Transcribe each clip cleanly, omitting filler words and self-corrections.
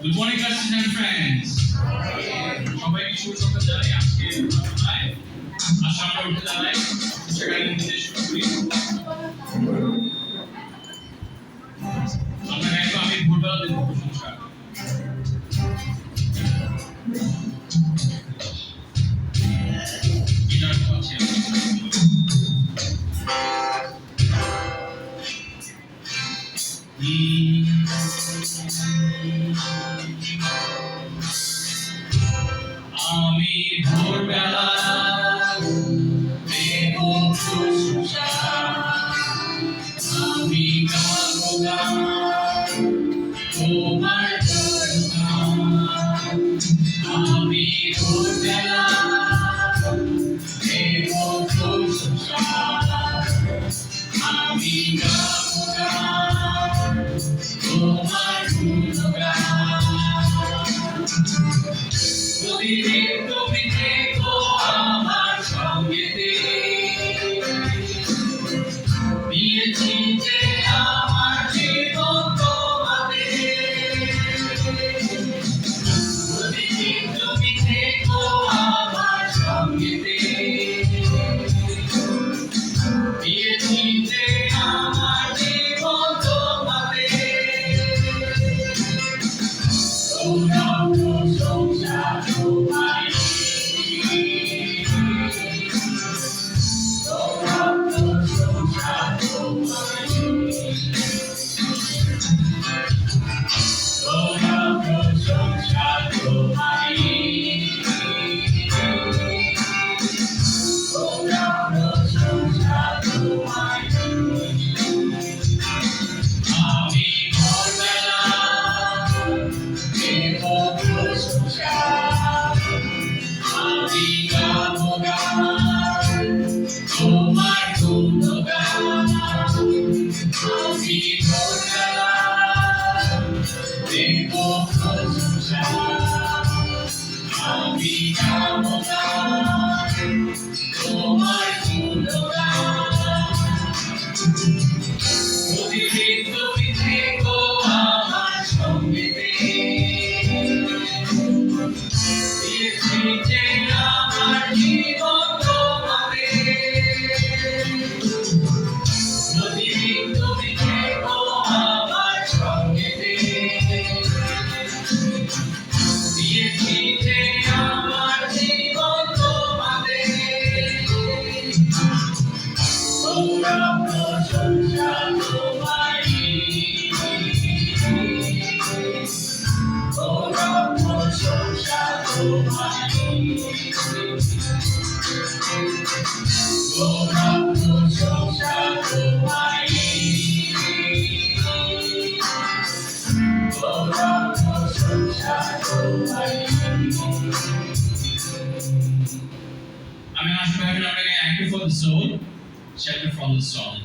Good morning, cousins and friends. সবাইকে শুভ সকাল জানাই আজকে আলোচনায় আসামে উঠে দাঁড়াই সেখানে নির্দেশ শুরু করি আমরা গাইবো আমি ভোরবেলা দেব প্রশংসা গিটার বাজছে আমি ভোরবেলা দেব প্রশংসা আমি গাবো গান তোমার গুণগান আমি ভোরবেলা দেব প্রশংসা আমি গাবো গান তোমার গুণগান প্রতিদিন তুমি থেকো আমার সঙ্গেতে দিয়েছি যে আমার জীবন তোমাতে প্রতিদিন তুমি থেকো আমার সঙ্গেতে দিয়েছি যে আমার জীবন তোমাতে তোমার গুণগান আমি ভোরবেলা দেব প্রশংসা আমি গাবো গান তোমার গুণগান প্রতিদিন তুমি থেকো আমার সঙ্গেতে দিয়েছি যে আমার জীবন তোমাতে প্রতিদিন তুমি থেকো আমার সঙ্গেতে দিয়েছি যে আমার জীবন তোমাতে তোমরা প্রশংসা তোমারই তোমরা প্রশংসা তোমারই তোমরা প্রশংসা তোমারই তোমরা প্রশংসা তোমারই I mean, after having a very anchor for the soul, shelter from the storm.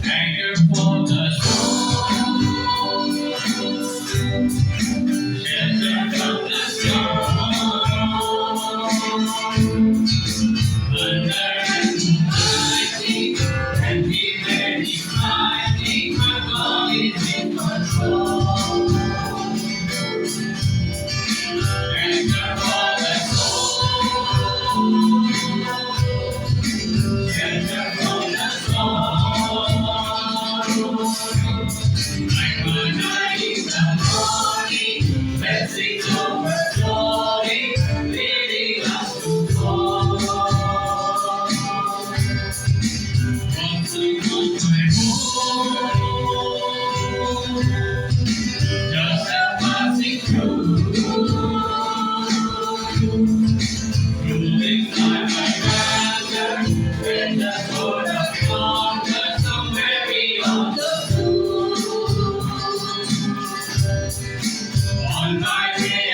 Anchor for the soul, shelter from the storm. Under mighty and be very mighty, my God is in control. Anchor for the soul, shelter from the storm. My God is the morning, blessings overflowing, leading us to fall. Just a passing through inside my master, when the sword of thunder somewhere beyond the blue. On my way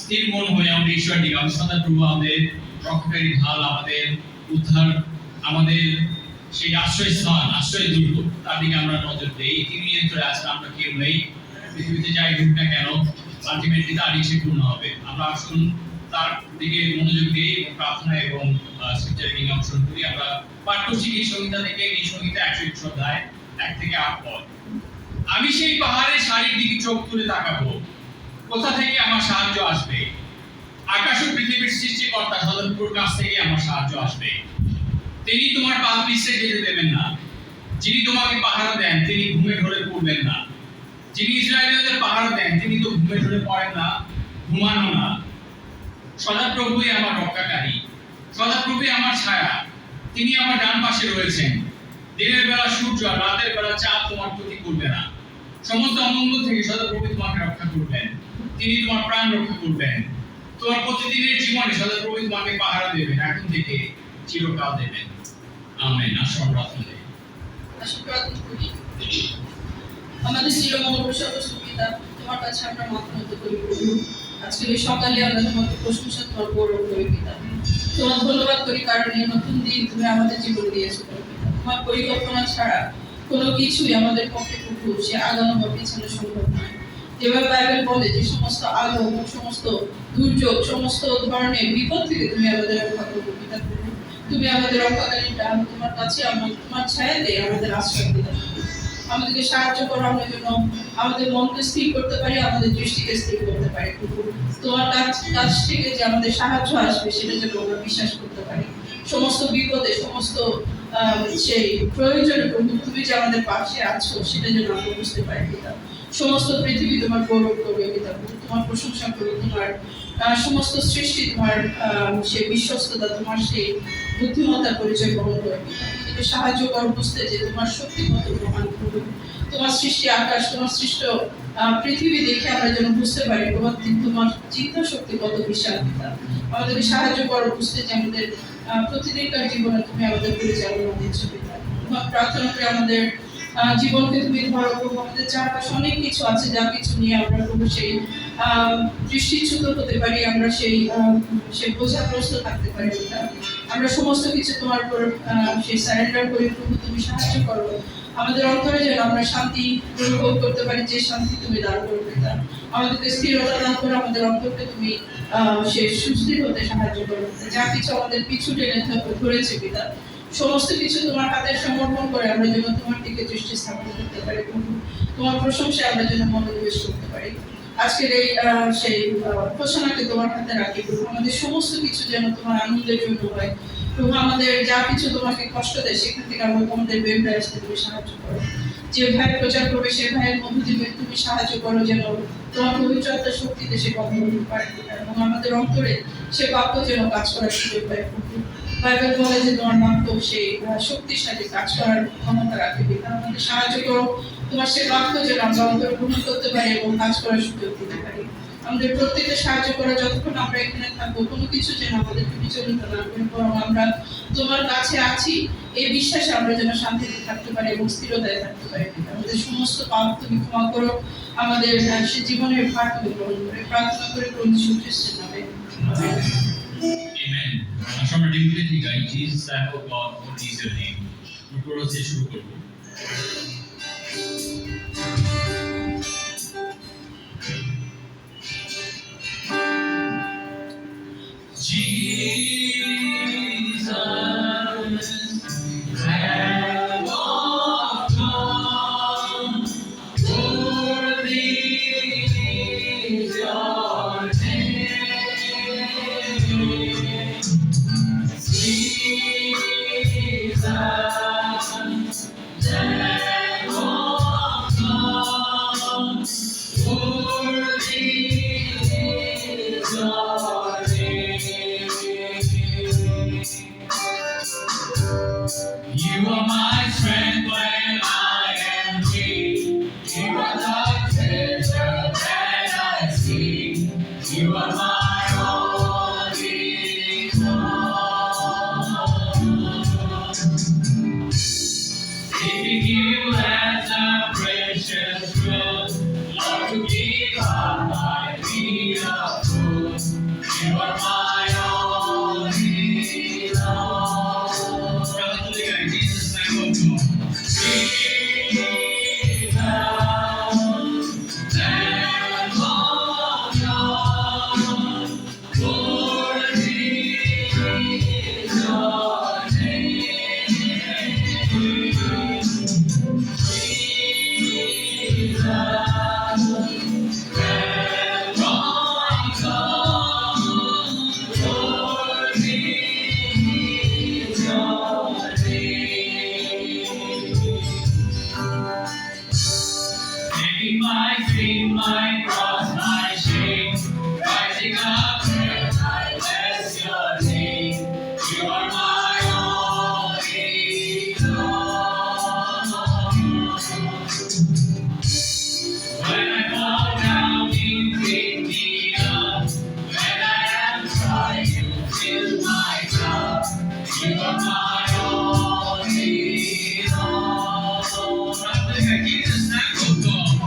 স্থির মন হয়ে আমরা ঈশ্বর দিকে আমরা সদাপ্রভু আমাদের রক্ষাকারী ঢাল, আমাদের উদ্ধার, আমাদের সেই আশ্রয়স্থান, আশ্রয় দুর্গ, তার দিকে আমরা নজর দেই। তিনি নিয়ন্ত্রণে আছেন, আমরা কেউ নেই। পৃথিবীতে যাই হোক না কেন, আলটিমেটলি তার ইচ্ছে পূর্ণ হবে। আমরা আসুন তার দিকে মনোযোগ দিই এবং প্রার্থনা এবং স্ক্রিপচার রিডিং অংশগ্রহণ করি। আমরা পাঠ করছি এই সংহিতা থেকে, এই সংহিতা 101 অধ্যায় 1 থেকে 8 পদ। আমি সেই পাহাড়ের সারির দিকে চোখ তুলে তাকাবো, কোথা থেকে আমার সাহায্য আসবে? আকাশ ও পৃথিবীর সৃষ্টিকর্তা সদাপ্রভুর কাছ থেকে আমার সাহায্য আসবে। তিনি তোমার পা পিছলে যেতে দেবেন না। যিনি তোমাকে পাহারা দেন, তিনি ঘুমে ঢলে পড়বেন না। যিনি ইসরায়েলীয়দের পাহারা দেন, তিনি তো ঘুমে ঢলে পড়েন না, ঘুমানো না। সদাপ্রভুই আমার রক্ষাকারী, সদাপ্রভুই আমার ছায়া। তিনি আমার ডান পাশে রয়েছেন। দিনের বেলা সূর্য আর রাতের বেলা চাঁদ তোমার ক্ষতি করবে না। সমস্ত অমঙ্গল থেকে সদাপ্রভু তোমাকে রক্ষা করবেন। তিনি তোমার প্রাণ রক্ষা করবেন। তোমার প্রতিদিনের জীবনে সদাপ্রভু তোমাকে পাহারা দেবেন, এখন থেকে চিরকাল দেবেন। আমেন। আসুন প্রার্থনা করি। আমাদের চিরমঙ্গল সর্বস্ব পিতা, তোমার কাছে আমরা মাথা নত করি প্রভু। আজকের এই সকালে আমরা তোমাকে প্রশংসা তোমার গৌরব করি পিতা। তোমার ধন্যবাদ করি কারণ এই নতুন দিন তুমি আমাদের জীবন দিয়েছো পিতা। তোমার পরিকল্পনা ছাড়া কোনো কিছুই আমাদের পক্ষে প্রভু সে আগানো বা পিছানো সম্ভব নয়। যেভাবে বাইবেল বলে যে সমস্ত আলো, সমস্ত দুর্যোগ, সমস্ত ধরনের বিপদ থেকে তুমি আমাদের রক্ষা করবে পিতা প্রভু। তুমি আমাদের রক্ষাকারী ডান, তোমার কাছে আমরা তোমার ছায়াতে আমাদের আশ্রয় পিতা। আমাদেরকে সাহায্য করো, আমরা যেন আমাদের মনকে স্থির করতে পারি, আমাদের দৃষ্টিকে স্থির করতে পারি প্রভু। তোমার কাছ থেকে যে আমাদের সাহায্য আসবে সেটা যেন আমরা বিশ্বাস করতে পারি। সমস্ত বিপদে, সমস্ত সেই প্রয়োজনে প্রভু তুমি যে আমাদের পাশে আছো সেটা যেন আমরা বুঝতে পারি পিতা। সমস্ত পৃথিবী তোমার গৌরব করবে পিতা, তোমার প্রশংসা করবে। তোমার সমস্ত সৃষ্টি তোমার সেই বিশ্বস্ততা, তোমার সেই বুদ্ধিমত্তার পরিচয় বহন করে পিতা। আমাদেরকে সাহায্য করো বুঝতে যে তোমার শক্তি কত প্রমাণ করবে। তোমার সৃষ্টি আকাশ, তোমার সৃষ্ট পৃথিবী দেখে আমরা যেন বুঝতে পারি তোমার চিন্তা শক্তি কত বিশাল পিতা। আমাদেরকে সাহায্য করো বুঝতে যে আমাদের প্রতিদিনকার জীবনে তুমি আমাদের পরিচালনা দিচ্ছ পিতা। তোমার প্রার্থনা করে আমাদের জীবনকে তুমি ধরো প্রভু। আমাদের চারপাশে অনেক কিছু আছে, যা কিছু নিয়ে আমরা প্রভু সেই দৃষ্টিচ্যুত হতে পারি, আমরা সেই বোঝাগ্রস্ত থাকতে পারি পিতা। আমরা সমস্ত কিছু তোমার উপর সেই সারেন্ডার করি প্রভু। তুমি সাহায্য করো আমাদের অন্তরে যেন আমরা শান্তি অনুভব করতে পারি, যে শান্তি তুমি দান করো পিতা। আমাদেরকে স্থিরতা দান করো, আমাদের অন্তরকে তুমি সেই সুস্থির হতে সাহায্য করো। যা কিছু আমাদের পিছু টেনে ধরেছে পিতা, সমস্ত কিছু তোমার হাতে সমর্পণ করে আমরা যেন তোমার দিকে দৃষ্টি স্থাপন করতে পারি প্রভু। তোমার প্রশংসায় আমরা যেন মনোনিবেশ করতে পারি। আজকের এই সেই ঘোষণাকে তোমার হাতে রাখি প্রভু। আমাদের সমস্ত কিছু যেন তোমার আনন্দের জন্য হয় প্রভু। আমাদের যা কিছু তোমাকে কষ্ট দেয় সেখান থেকে আমরা তোমাদের বের আসতে তুমি সাহায্য করো। যে ভাই প্রচার করবে সে ভাইয়ের মধ্য দিয়ে তুমি সাহায্য করো যেন তোমার পবিত্রতার শক্তিতে সে কথা বলতে পারে এবং আমাদের অন্তরে সে বাক্য যেন কাজ করার সুযোগ পায় প্রভু। বাইবেল বলে যে তোমার বাক্য সেই শক্তিশালী কাজ করার ক্ষমতা রাখে পিতা। আমাদের সাহায্য করো তোমার সে বাক্য যেন আমরা অন্তরে গ্রহণ করতে পারি এবং কাজ করার সুযোগ দিতে পারি। আমাদের প্রত্যেককে সাহায্য করা, যতক্ষণ আমরা এখানে থাকবো কোনো কিছু যেন আমাদেরকে বিচলিত না করে, বরং আমরা তোমার কাছে আছি এই বিশ্বাসে আমরা যেন শান্তিতে থাকতে পারি এবং স্থিরতায় থাকতে পারি। আমাদের সমস্ত পাপ তুমি ক্ষমা করো, আমাদের সে জীবনের ভার তুমি গ্রহণ করে প্রার্থনা করে প্রভু যীশু খ্রিস্টের নামে আমেন। আমরা ডিভিডি গাই Jesus lamb of God, holy is your name. আমরা শুরু করব। You are my strength when I am weak. You are the treasure that I seek. You are my only God. Seeking you as a precious jewel, Lord, to give up my feet of food. are my only love. Hallelujah. In Jesus' name, oh God. Jesus, Lamb of God, worthy is your taking my sin, my cross, my shame, rising up, and I bless your name. You are my only love. When I fall down, you pick me up. When I am dry, you fill my cup. You are my only love. Hallelujah. Jesus, thank you, God.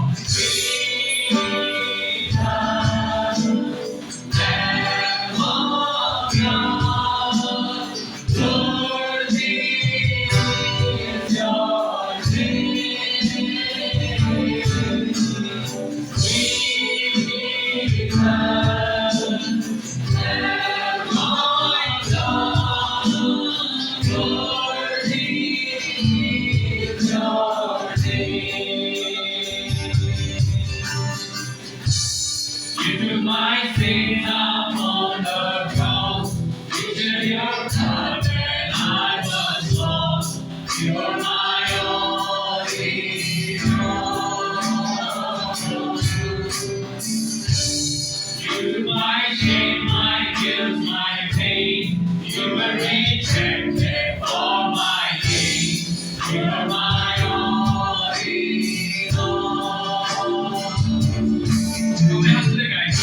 You took my sin upon the cross. You shed your blood when I was lost. You are my only love. You took my shame, my guilt, my pain. You were rejected for my gain. You are my only love. Go down to the guy.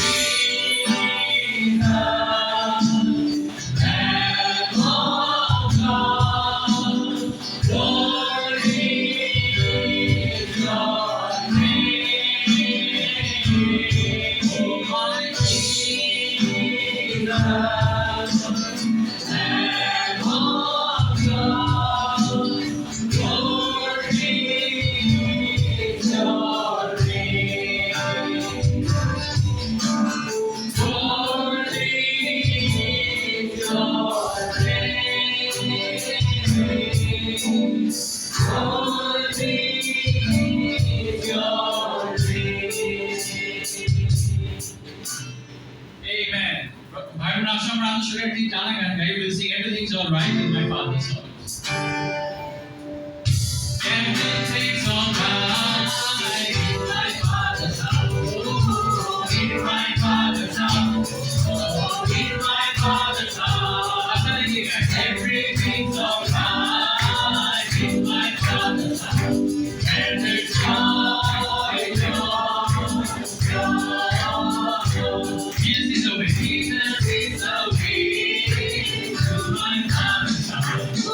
Amen. Byron Ashram Ram Shukrati Jana Ganga, you will sing Everything's Alright in my Father's house. Everything's alright in my Father's house. In my Father's house. In my Father's house. I'm telling you guys, everything's alright in my Father's house. And there's joy, joy. Jesus is away. Jesus is away to my Father's house.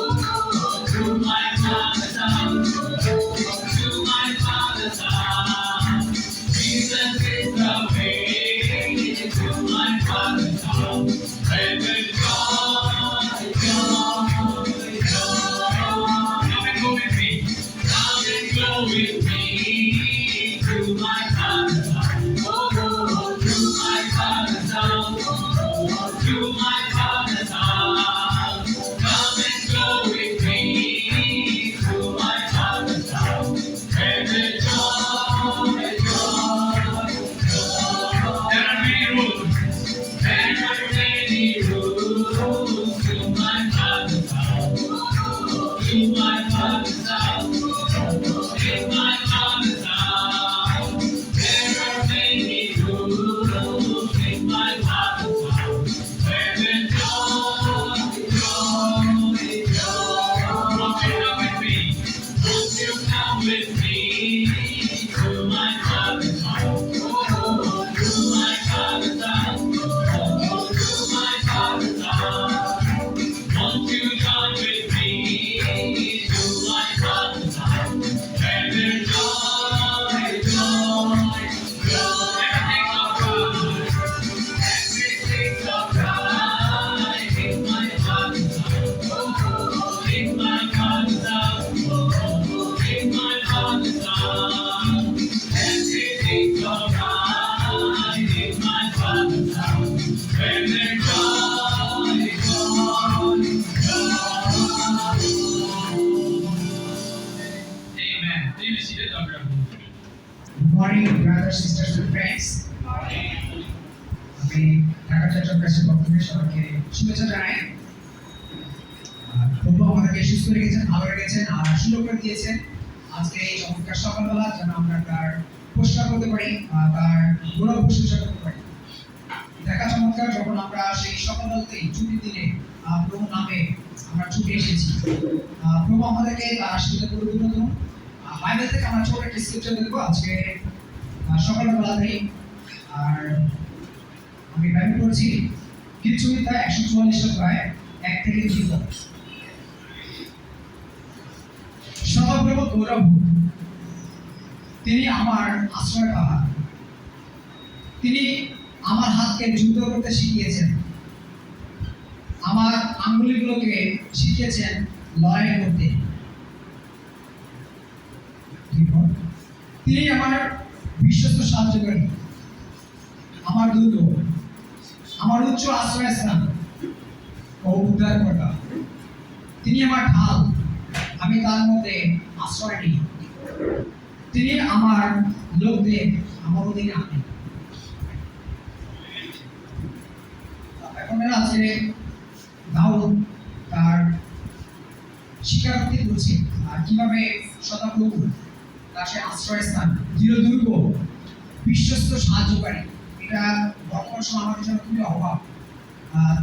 Amen. Please be seated, Dr. Abu. Good morning, brothers, sisters, and friends. আমি ঢাকা চট্টগ্রাম প্রেসের পক্ষ থেকে সবাইকে শুভেচ্ছা জানাই। প্রভু আমাদেরকে সুস্থ রেখেছেন, ভালো রেখেছেন আর সুযোগ করে দিয়েছেন আজকে এই চমৎকার সকালবেলা যেন আমরা তার প্রশংসা করতে পারি, তার গৌরব প্রশংসা করতে পারি। দেখা চমৎকার যখন আমরা সেই সকালবেলাতেই ছুটির দিনে প্রভু নামে আমরা ছুটে এসেছি। প্রভু আমাদেরকে তার আশীর্বাদ পরিপূর্ণ করুন। বাইবেল থেকে আমরা ছোট একটা স্ক্রিপচার দেখবো আজকে সকালবেলাতেই। আর আমি বাইবেল পড়ছি গীতসংহিতা 144 অধ্যায় 1 থেকে 2 পদ। সদাপ্রভু গৌরব, তিনি আমার আশ্রয় পাহাড়, তিনি আমার হাতকে যুদ্ধ করতে শিখিয়েছেন, আমার আঙ্গুলিগুলোকে শিখিয়েছেন লড়াই করতে। তিনি আমার বিশ্বস্ত সাহায্যকারী, আমার দুর্গ, আমার উচ্চ আশ্রয়স্থান ও উদ্ধারকর্তা। তিনি আমার ঢাল, আমি তার মধ্যে আশ্রয় নিই। তিনি আমার লোকদের আমার অধীনে আনেন। এখন আছে দাউদ তার স্বীকারোক্তি করছে আর কিভাবে সদাপ্রভু তার সে আশ্রয়স্থান, দৃঢ় দুর্গ, বিশ্বস্ত সাহায্যকারী। এটা বর্তমান সময় আমাদের জন্য খুবই অভাব।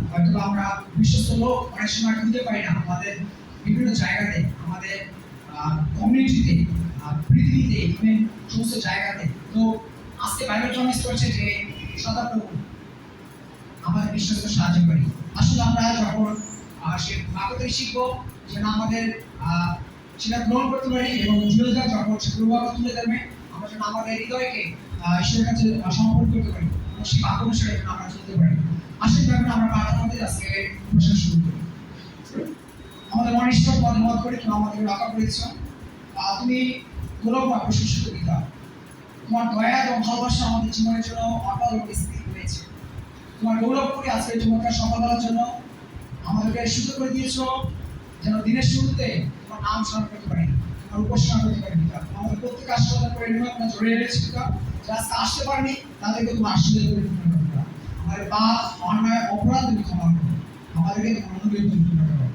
হয়তো আমরা বিশ্বস্ত লোক অনেক সময় খুঁজে পাই না আমাদের বিভিন্ন জায়গাতে, আমাদের কমিউনিটিতে, পৃথিবীতে, ইভেন সমস্ত জায়গাতে। তো আজকে বাইবেল প্রমিস করছে যে সদাপ্রভু আমাদের বিশ্বস্ত সাহায্যকারী। আসলে আমরা যখন সে বাক্য থেকে শিখবো যেন আমাদের সেটা গ্রহণ করতে পারি এবং জীবনটা যখন সে প্রভাব তুলে দেবে আমরা যেন আমাদের হৃদয়কে ঈশ্বরের কাছে সমর্পণ করতে পারি এবং সেই বাক্য অনুসারে যেন আমরা চলতে পারি। আসলে ব্যাপারে আমরা প্রার্থনা মধ্যে আজকে প্রশ্ন শুরু করি। আমাদের অনিষ্ট পদে মত করে তুমি আমাদের রক্ষা করেছ, তুমি গৌরব বা প্রশংসিত পিতা। তোমার দয়া এবং ভালোবাসা আমাদের জীবনের জন্য অটল ও স্থির রয়েছে। তোমার গৌরব করে আজকে চমৎকার সকালবেলার জন্য আমাদেরকে সুযোগ করে দিয়েছ যেন দিনের শুরুতে তোমার নাম স্মরণ করতে পারি, তোমার উপাসনা করতে পারি পিতা। আমাদের প্রত্যেক আশীর্বাদ করে নিয়ে আপনার জড়িয়ে রয়েছে পিতা। যারা আজকে আসতে পারেনি তাদেরকে তোমার আশীর্বাদ করে পূর্ণ করো। আমাদের পাপ, অন্যায়, অপরাধ তুমি ক্ষমা করো। আমাদেরকে তোমার অনুগ্রহ পূর্ণ করো।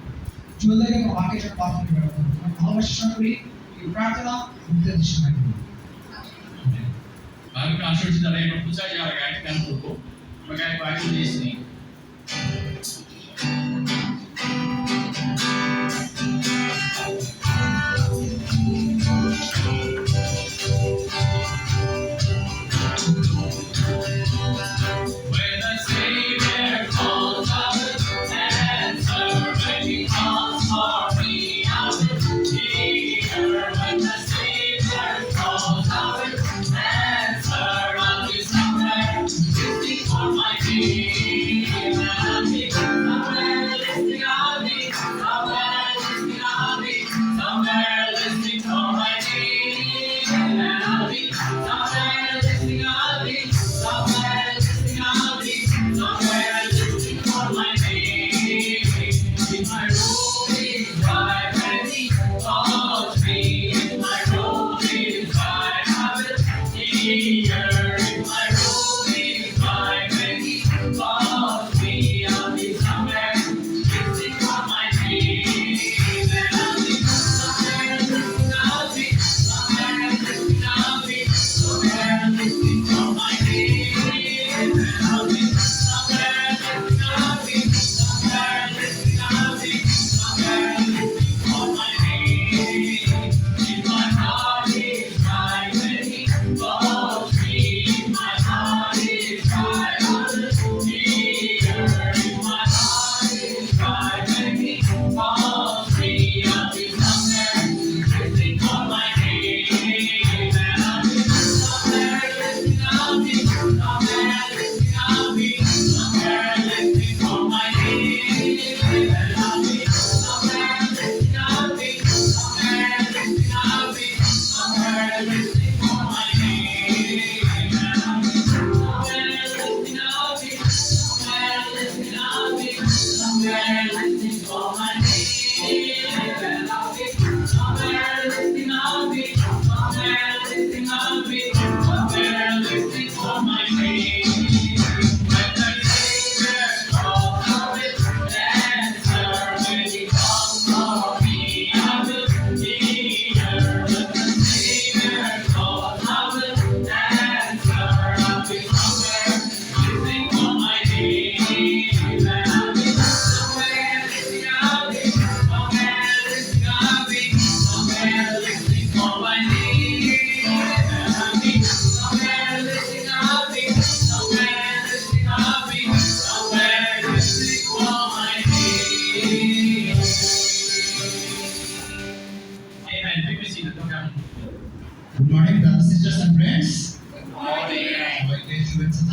চলতে তোমার বাক্যের জন্য প্রার্থনা করো। তোমার ভালোবাসার সঙ্গে করি এই প্রার্থনা উদ্দেশ্য সময় করি। বাইবেল আসলে যারা এবার পৌঁছায় যাওয়ার গাইড গান করবো, আমরা গাইড বাইবেল লিসনিং।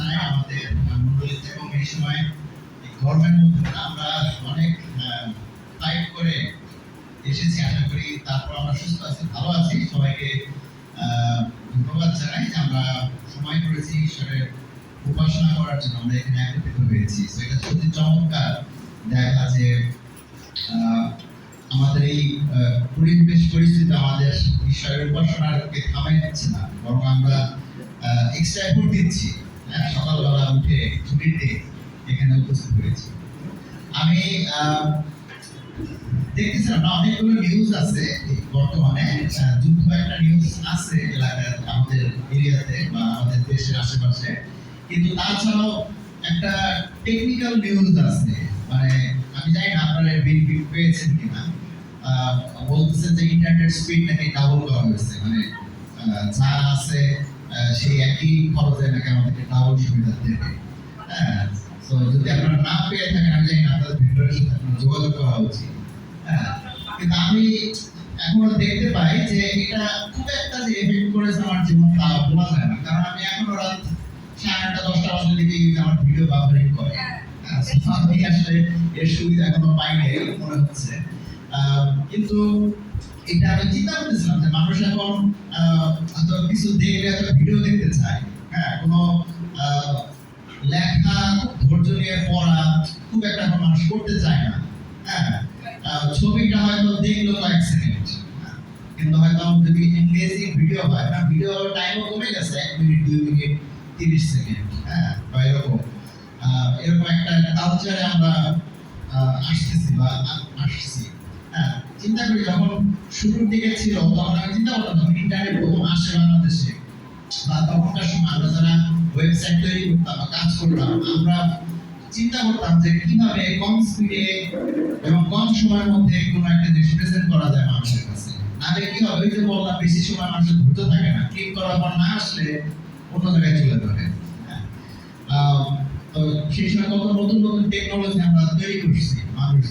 জানাই আমাদের মন্ডলীতে, এবং এই সময় গরমের মধ্যে আমরা অনেক ফাইট করে এসেছি। আশা করি তারপর আমরা সুস্থ আছি, ভালো আছি। সবাইকে ধন্যবাদ জানাই যে আমরা সময় করেছি ঈশ্বরের উপাসনা করার জন্য, আমরা এখানে একত্রিত হয়েছি। তো এটা সত্যি চমৎকার দেখা যে আমাদের এই পরিবেশ পরিস্থিতি আমাদের ঈশ্বরের উপাসনাকে থামাই দিচ্ছে না, বরং আমরা এক্সট্রা এফোর্ট দিচ্ছি। সকালবেলা উঠে ছুটিতে এখানে উপস্থিত হয়েছি। আমি দেখতেছিলাম না, অনেকগুলো নিউজ আছে বর্তমানে, যুদ্ধ একটা নিউজ আছে এলাকার আমাদের এরিয়াতে বা আমাদের দেশের আশেপাশে, কিন্তু তাছাড়াও একটা টেকনিক্যাল নিউজ আছে। মানে আমি জানি না আপনারা বেনিফিট পেয়েছেন কিনা। বলতেছে যে ইন্টারনেট স্পিড নাকি ডাবল করা হয়েছে, মানে যা আছে সেই একই খরচে নাকি আমাদেরকে ডাবল সুবিধা দেবে। হ্যাঁ, তো যদি আপনারা না পেয়ে থাকেন, আমি জানি না আপনাদের ভিতরের সাথে আপনার যোগাযোগ করা উচিত। হ্যাঁ, কিন্তু আমি এখনো দেখতে পাই যে এটা খুব একটা যে এফেক্ট করেছে আমার জীবন তা বলা যায় না, কারণ আমি এখনো রাত 9:30 10টা বাজে দিকে আমার ভিডিও বাফারিং করে। আমি আসলে এর সুবিধা এখনো পাইনি মনে হচ্ছে। কিন্তু এটা আমি চিন্তা করতেছিলাম যে মানুষ এখন হয়তো কিছু দেখলে একটা ভিডিও দেখতে চায়। হ্যাঁ, কোনো লেখা ধৈর্য নিয়ে পড়া খুব একটা এখন মানুষ করতে চায় না। হ্যাঁ, ছবিটা হয়তো দেখলো কয়েক সেকেন্ড, কিন্তু হয়তো যদি ইংরেজি ভিডিও হয় না, ভিডিও টাইমও কমে গেছে 1 মিনিট 2 মিনিট 30 সেকেন্ড। হ্যাঁ, বা এরকম একটা কালচারে আমরা আসতেছি বা আসছি। হ্যাঁ, চিন্তা করি যখন শুরুর দিকে ছিল তখন আমি চিন্তা করতাম ইন্টারনেট প্রথম আসে বাংলাদেশে, বা তখনকার সময় আমরা যারা ওয়েবসাইট তৈরি করতাম বা কাজ করতাম, আমরা চিন্তা করতাম যে কিভাবে কম স্পিডে এবং কম সময়ের মধ্যে কোনো একটা জিনিস প্রেজেন্ট করা যায় মানুষের কাছে। নাহলে কি হবে, ওই যে বললাম বেশি সময় মানুষের ধৈর্য থাকে না, ক্লিক করার পর না আসলে অন্য জায়গায় চলে যাবে। তো সেই সময় কত নতুন নতুন টেকনোলজি আমরা তৈরি করছি মানুষ।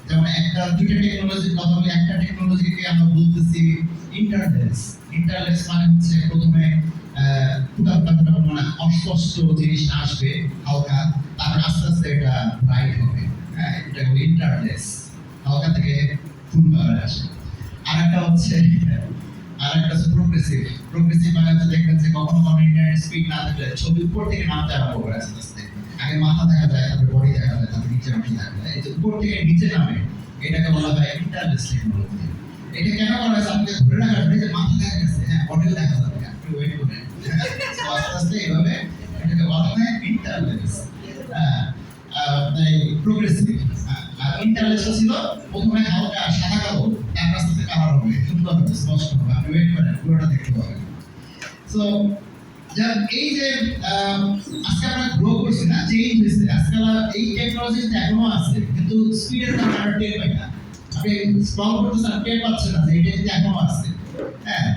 যেমন একটা দুইটা টেকনোলজির কথা বলি, একটা টেকনোলজিকে আমরা বলতেছি ইন্টারলেস। ইন্টারলেস মানে হচ্ছে প্রথমে মানে অস্পষ্ট জিনিস আসবে হালকা, তারপর আস্তে আস্তে এটা ব্রাইট হবে। হ্যাঁ, এটা হলো ইন্টারলেস, হালকা থেকে ফুল কালার আসে। আরেকটা হচ্ছে প্রোগ্রেসিভ। প্রোগ্রেসিভ মানে হচ্ছে দেখবেন যে কখনো কখনো ইন্টারনেট স্পিড না থাকলে ছবি উপর থেকে নামতে আরম্ভ করে আস্তে আস্তে। আগে মাথা দেখা যায়, তারপরে বডি দেখা যায়, তারপরে নিচে মাটি দেখা যায়। এই যে উপর থেকে নিচে নামে, এটাকে বলা হয় ইন্টারলেস টেকনোলজি। এটা কেন করা হয়েছে? আপনাকে ধরে রাখার জন্য যে মাথা দেখা গেছে, হ্যাঁ, বডিও দেখা যাবে, একটু ওয়েট করেন। আস্তে আস্তে এইভাবে এটাকে বলা হয় ইন্টারলেস। প্রোগ্রেসিভ। আর ইন্টারলেস ছিল প্রথমে হালকা সাদা কালো, তারপর আস্তে আস্তে কালার হবে, সুন্দর হবে, স্পষ্ট হবে, আপনি ওয়েট করেন, পুরোটা দেখতে পাবেন। সো এই যে আজকে আমরা গ্রো করছি না, চেঞ্জ হয়েছে, আজকাল এই টেকনোলজি এখনো আছে, কিন্তু স্পিডের কারণে আমরা টের পাই না। আপনি স্ক্রল করতেছেন, টের পাচ্ছেন না যে এটা কিন্তু এখনো আছে। হ্যাঁ,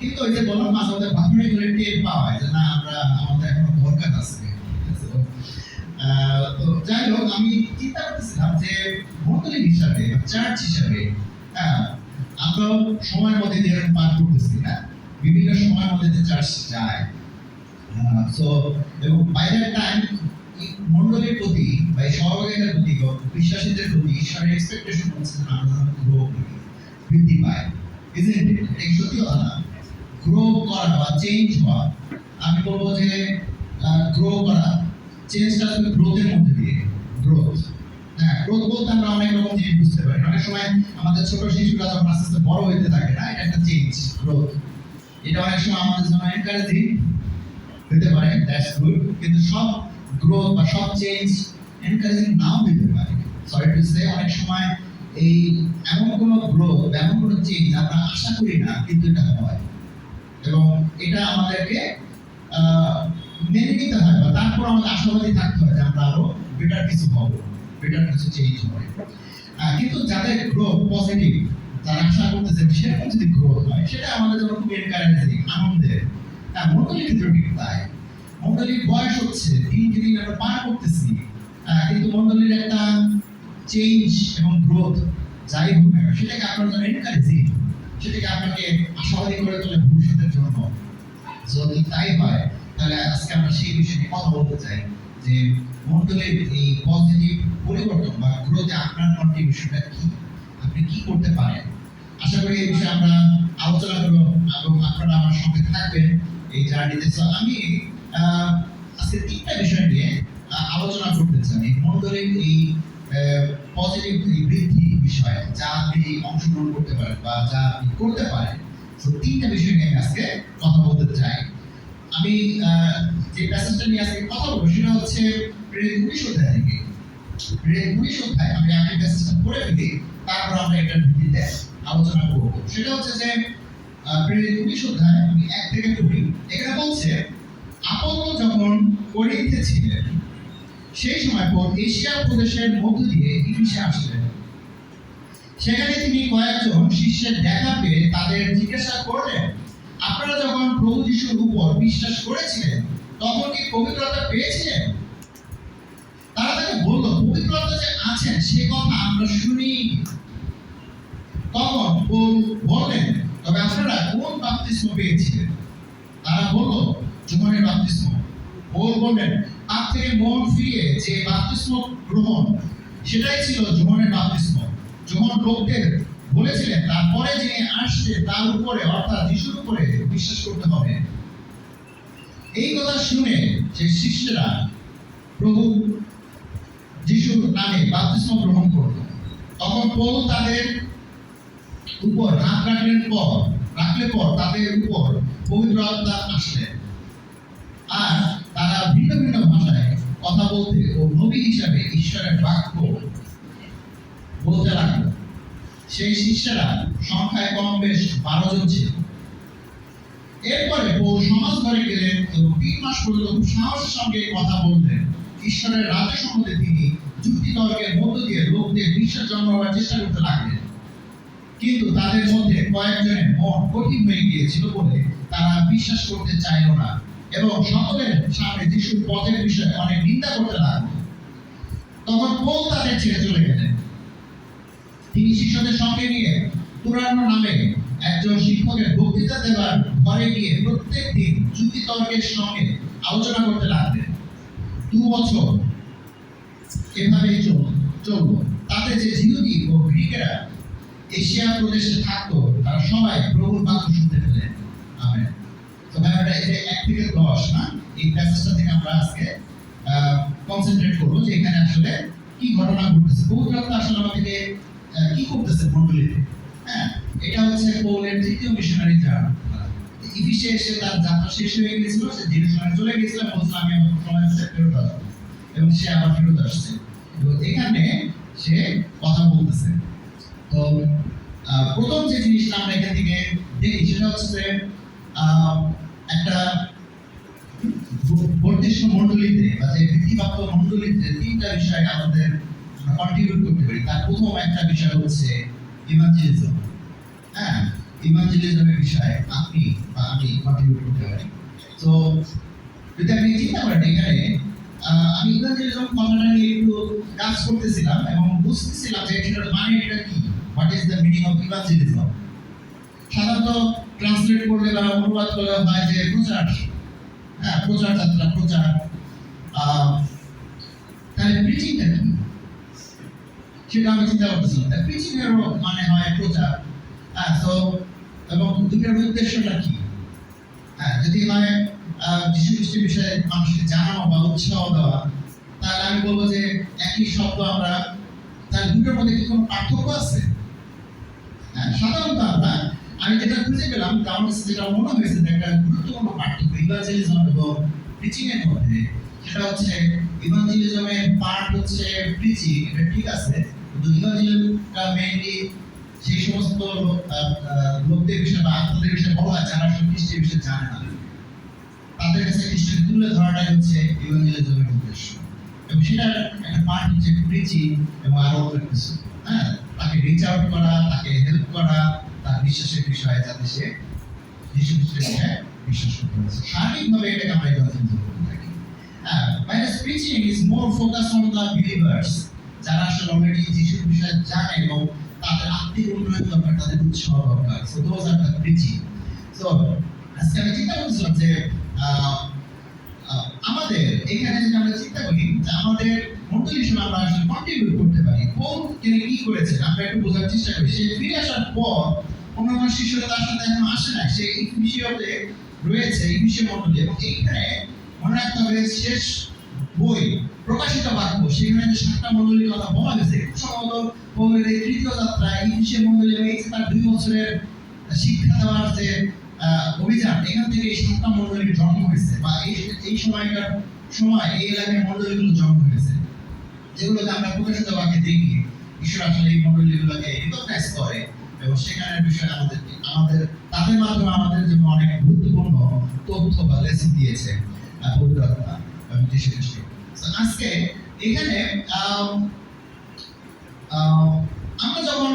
কিন্তু ওই যে বললাম মাঝে মধ্যে ভাবনা করে টের পাওয়া যায় যে না, আমরা আমাদের এখনো দরকার আছে। তো যাই হোক, আমি চিন্তা করতেছিলাম যে মন্ডলী হিসাবে বা চার্চ হিসাবে আমরা সময়ের মধ্যে দিয়ে পার করতেছি না, বিভিন্ন সময়ের মধ্যে যে চার্চ যায়। সো এবং বাই দ্যাট টাইম মন্ডলীর প্রতি বা সহযোগিতার প্রতি বিশ্বাসীদের প্রতি ঈশ্বরের এক্সপেকটেশন হচ্ছে যে আমরা গ্রো করি, বৃদ্ধি পাই। Isn't it? এটা সত্যি কথা না? গ্রো করা বা চেঞ্জ হওয়া, আমি বলবো যে গ্রো করা, চেঞ্জটা আসলে গ্রোথের মধ্যে দিয়ে। গ্রোথ, হ্যাঁ, গ্রোথ বলতে আমরা অনেক রকম জিনিস বুঝতে পারি। অনেক সময় আমাদের ছোট শিশুরা যখন আস্তে আস্তে বড় হইতে থাকে না, এটা একটা চেঞ্জ, গ্রোথ। এটা অনেক সময় আমাদের জন্য এনকারেজিং হতে পারে, দ্যাটস গুড। কিন্তু সব গ্রোথ বা সব চেঞ্জ এনকারেজিং নাও হতে পারে। সরি টু সে, অনেক সময় এই এমন কোনো গ্রোথ, এমন কোনো চেঞ্জ আমরা আশা করি না, কিন্তু এটা হয় এবং এটা আমাদেরকে মেনে নিতে হয়, বা তারপর আমাদের আশাবাদী থাকতে হয় যে আমরা আরো বেটার কিছু হবো, বেটার কিছু চেঞ্জ হবে। কিন্তু যাদের গ্রোথ পজিটিভ, যারা আশা করতেছে সেরকম যদি গ্রোথ হয়, সেটা আমাদের জন্য খুব এনকারেজিং, আনন্দের। মন্ডলীর ক্ষেত্রে ঠিক তাই। মন্ডলীর বয়স হচ্ছে, দিন দিন আমরা পার করতেছি, কিন্তু মন্ডলীর একটা চেঞ্জ এবং গ্রোথ যাই হোক না, সেটাকে আপনার জন্য এনকারেজিং, সেটাকে আপনাকে আশাবাদী করে তোলে ভবিষ্যতের জন্য। যদি তাই হয়, তাহলে আজকে আমরা সেই বিষয়ে নিয়ে কথা বলতে চাই যে মন্ডলের এই পজিটিভ পরিবর্তন বা গ্রোথে আপনার কন্ট্রিবিউশনটা কি, আপনি কি করতে পারেন। আশা করি এই বিষয়ে আমরা আলোচনা করব এবং আপনারা আমার সঙ্গে থাকবেন এই জার্নিতে। তো আমি আজকে তিনটা বিষয় নিয়ে আলোচনা করতে চাই মন্ডলের এই পজিটিভ বৃদ্ধি বিষয়ে যা আপনি অংশগ্রহণ করতে পারেন বা যা আপনি করতে পারেন। তো তিনটা বিষয় নিয়ে আমি আজকে কথা বলতে চাই। আমি যে প্যাসেজটা নিয়ে আজকে কথা বলবো সেটা হচ্ছে প্রেরিত 19 অধ্যায় থেকে। প্রেরিত 19 অধ্যায় আমি আগে প্যাসেজটা পড়ে ফেলি, তারপর আমরা এটার ভিত্তিতে আলোচনা করব। সেটা হচ্ছে যে প্রেরিত 19 অধ্যায় আমি 1 থেকে পড়ি। এখানে বলছে আপোলো যখন করিন্থে ছিলেন সেই সময় পর এশিয়া প্রদেশের মধ্য দিয়ে ইফিসে আসলেন। সেখানে তিনি কয়েকজন শিষ্যের দেখা পেয়ে তাদের জিজ্ঞাসা করলেন, আপনারা যখন প্রভু যিশুর উপর বিশ্বাস করেছিলেন তখন কি পবিত্রতা পেয়েছিলেন? তারা তাকে বলল, পবিত্রতা যে আছেন সে কথা আমরা শুনি। তখন পৌল বললেন, তবে আপনারা কোন বাপ্তিস্ম পেয়েছিলেন? তারা বলল, যোহানের বাপ্তিস্ম। পৌল বললেন, পাপ থেকে মন ফিরিয়ে যে বাপ্তিস্ম গ্রহণ সেটাই ছিল যোহানের বাপ্তিস্ম। যোহান লোকদের বলেছিলেন তারপরে যে আসছে তার উপরে অর্থাৎ যিশুর উপরে বিশ্বাস করতে হবে। এই কথা শুনে যে শিষ্যরা প্রভু যিশুর নামে বাপ্তিস্ম গ্রহণ করল। তখন পৌল তাদের উপর হাত রাখলে পর তাদের উপর পবিত্র আত্মা আসলেন, আর তারা ভিন্ন ভিন্ন ভাষায় কথা বলতে ও নবী হিসাবে ঈশ্বরের বাক্য বলতে লাগলো। সেই শিষ্যরা সংখ্যায় কম বেশ 12 জন ছিল। এরপরে পৌল সমাজ ঘরে গেলেন এবং 3 মাস পর্যন্ত খুব সাহসের সঙ্গে কথা বললেন। ঈশ্বরের রাজ্য সম্বন্ধে তিনি যুক্তি তর্কের মধ্য দিয়ে লোকদের বিশ্বাস জন্মাবার চেষ্টা করতে লাগলেন। কিন্তু তাদের মধ্যে কয়েকজনের মন কঠিন হয়ে গিয়েছিল বলে তারা বিশ্বাস করতে চাইল না এবং সকলের সামনে যিশুর পথের বিষয়ে অনেক নিন্দা করতে লাগলো। তখন পৌল তাদের ছেড়ে চলে গেলেন। তিনি শিষ্যদের সঙ্গে নিয়ে তুরানো নামে একজন শিক্ষকের বক্তৃতা দেওয়ার ঘরে গিয়ে প্রত্যেক দিন যুক্তি তর্কের সঙ্গে আলোচনা করতে লাগলেন। 2 বছর এভাবেই চলল। তাতে যে জিহুদি ও গ্রীকেরা এশিয়া প্রদেশে থাকতো তারা সবাই প্রভুর বাক্য শুনতে পেলেন। আমেন। তো ব্যাপারটা এই যে 1 থেকে 10 না, এই প্যাসেজটা থেকে আমরা আজকে কনসেন্ট্রেট করব যে এখানে আসলে কি ঘটনা ঘটতেছে, পবিত্র আত্মা আসলে আমাদেরকে কি করতেছে মণ্ডলীতে। হ্যাঁ, এটা হচ্ছে পৌলের তৃতীয় মিশনারি জার্নি। ইফিসে এসে তার যাত্রা শেষ হয়ে গিয়েছিল, সে জেরুজালেমে চলে গিয়েছিল, বলছিল আমি আমার সময় মধ্যে ফেরত আসবো, এবং সে আবার ফেরত আসছে এবং এখানে সে কথা বলতেছে। তো প্রথম যে জিনিসটা আমরা এখান থেকে দেখি সেটা হচ্ছে যে একটা বর্ধিষ্ণু মণ্ডলীতে বা যে বৃদ্ধিপ্রাপ্ত মণ্ডলীতে 3টা বিষয় আমাদের কন্ট্রিবিউট করতে পারি। তার প্রথম একটা বিষয় হচ্ছে ইভাঞ্জেলিজম। হ্যাঁ, ইভাঞ্জেলিজমের বিষয়ে আপনি বা আমি কন্ট্রিবিউট করতে পারি। তো যদি আপনি চিন্তা করেন এখানে আমি ইভাঞ্জেলিজম কথাটা নিয়ে একটু কাজ করতেছিলাম এবং বুঝতেছিলাম যে এটার মানেটা কি, what is the meaning of evangelism. সাধারণত ট্রান্সলেট করলে বা অনুবাদ করলে হয় যে প্রচার, হ্যাঁ, প্রচার যাত্রা, প্রচার। তাহলে প্রিচিংটা কি সেটা আমি চিন্তা করতেছিলাম। প্রিচিং এর মানে হয় প্রচার। হ্যাঁ, তো এবং দুটোর উদ্দেশ্যটা কি? হ্যাঁ, যদি হয় যিশু খ্রিস্টের বিষয়ে মানুষকে জানানো বা উৎসাহ দেওয়া, তাহলে আমি বলবো যে একই শব্দ আমরা, তাহলে দুটোর মধ্যে কি কোনো পার্থক্য আছে? হ্যাঁ, সাধারণত আমি যেটা খুঁজে পেলাম, আমার কাছে যেটা মনে হয়েছে যে একটা গুরুত্বপূর্ণ পার্থক্য ইভাঞ্জেলিজম এবং প্রিচিং এর মধ্যে, সেটা হচ্ছে ইভাঞ্জেলিজমের পার্ট হচ্ছে প্রিচিং, এটা ঠিক আছে, কিন্তু ইভাঞ্জেলিজমটা মেইনলি সেই সমস্ত লোকদের বিষয়ে বা আত্মাদের বিষয়ে বলা হয় যারা আসলে খ্রিস্টের বিষয়ে জানে না, তাদের কাছে খ্রিস্টকে তুলে ধরাটাই হচ্ছে ইভাঞ্জেলিজমের উদ্দেশ্য। এবং সেটার একটা পার্ট হচ্ছে প্রিচিং এবং আরো অনেক কিছু। হ্যাঁ, তাকে রিচ আউট করা, তাকে হেল্প করা তার বিশ্বাসের বিষয়ে, যাতে সে যিশু খ্রিস্টের বিষয়ে বিশ্বাস করতে পারে। সার্বিকভাবে এটাকে আমরা ইভাঞ্জেলিজম বলে থাকি। Whereas preaching is more focused on the believers, যারা আসলে অলরেডি যিশুর বিষয়ে জানে এবং তাদের আত্মিক উন্নয়ন দরকার, তাদের উৎসাহ দরকার। So those are the preaching. So আজকে আমি চিন্তা করছিলাম যে আমাদের এখানে যদি আমরা চিন্তা করি যে আমাদের মন্ডলী হিসেবে আমরা আসলে কন্ট্রিবিউট করতে পারি, কোন তিনি কি করেছেন আমরা একটু বোঝার চেষ্টা করি। সে ফিরে আসার পর অন্যান্য শিশুরা তার সাথে এখন আসে না, সে এই বিষয়তে রয়েছে, এই বিষয় মন্ডলী। এবং এইখানে মনে রাখতে হবে শেষ বই প্রকাশিত বাক্য সেখানে যে 7টা মন্ডলীর কথা বলা গেছে, সম্ভবত পৌলের এই তৃতীয় যাত্রা এই বিষয় মন্ডলী হয়েছে তার 2 বছরের শিক্ষা দেওয়ার যে অভিযান, এখান থেকে এই 7টা মন্ডলীর জন্ম হয়েছে, বা এই সময়কার সময় এই এলাকার মন্ডলীগুলো জন্ম হয়েছে, যেগুলোকে আমরা প্রকাশিত বাক্যে দেখি। ঈশ্বর আসলে এই মন্ডলীগুলোকে রিকগনাইজ করে এবং সেখানের বিষয়ে আমাদের তাদের মাধ্যমে আমাদের জন্য অনেক গুরুত্বপূর্ণ তথ্য বা লেসন দিয়েছে পবিত্র আত্মা এবং যীশু খ্রিস্ট। আজকে এখানে আমরা যখন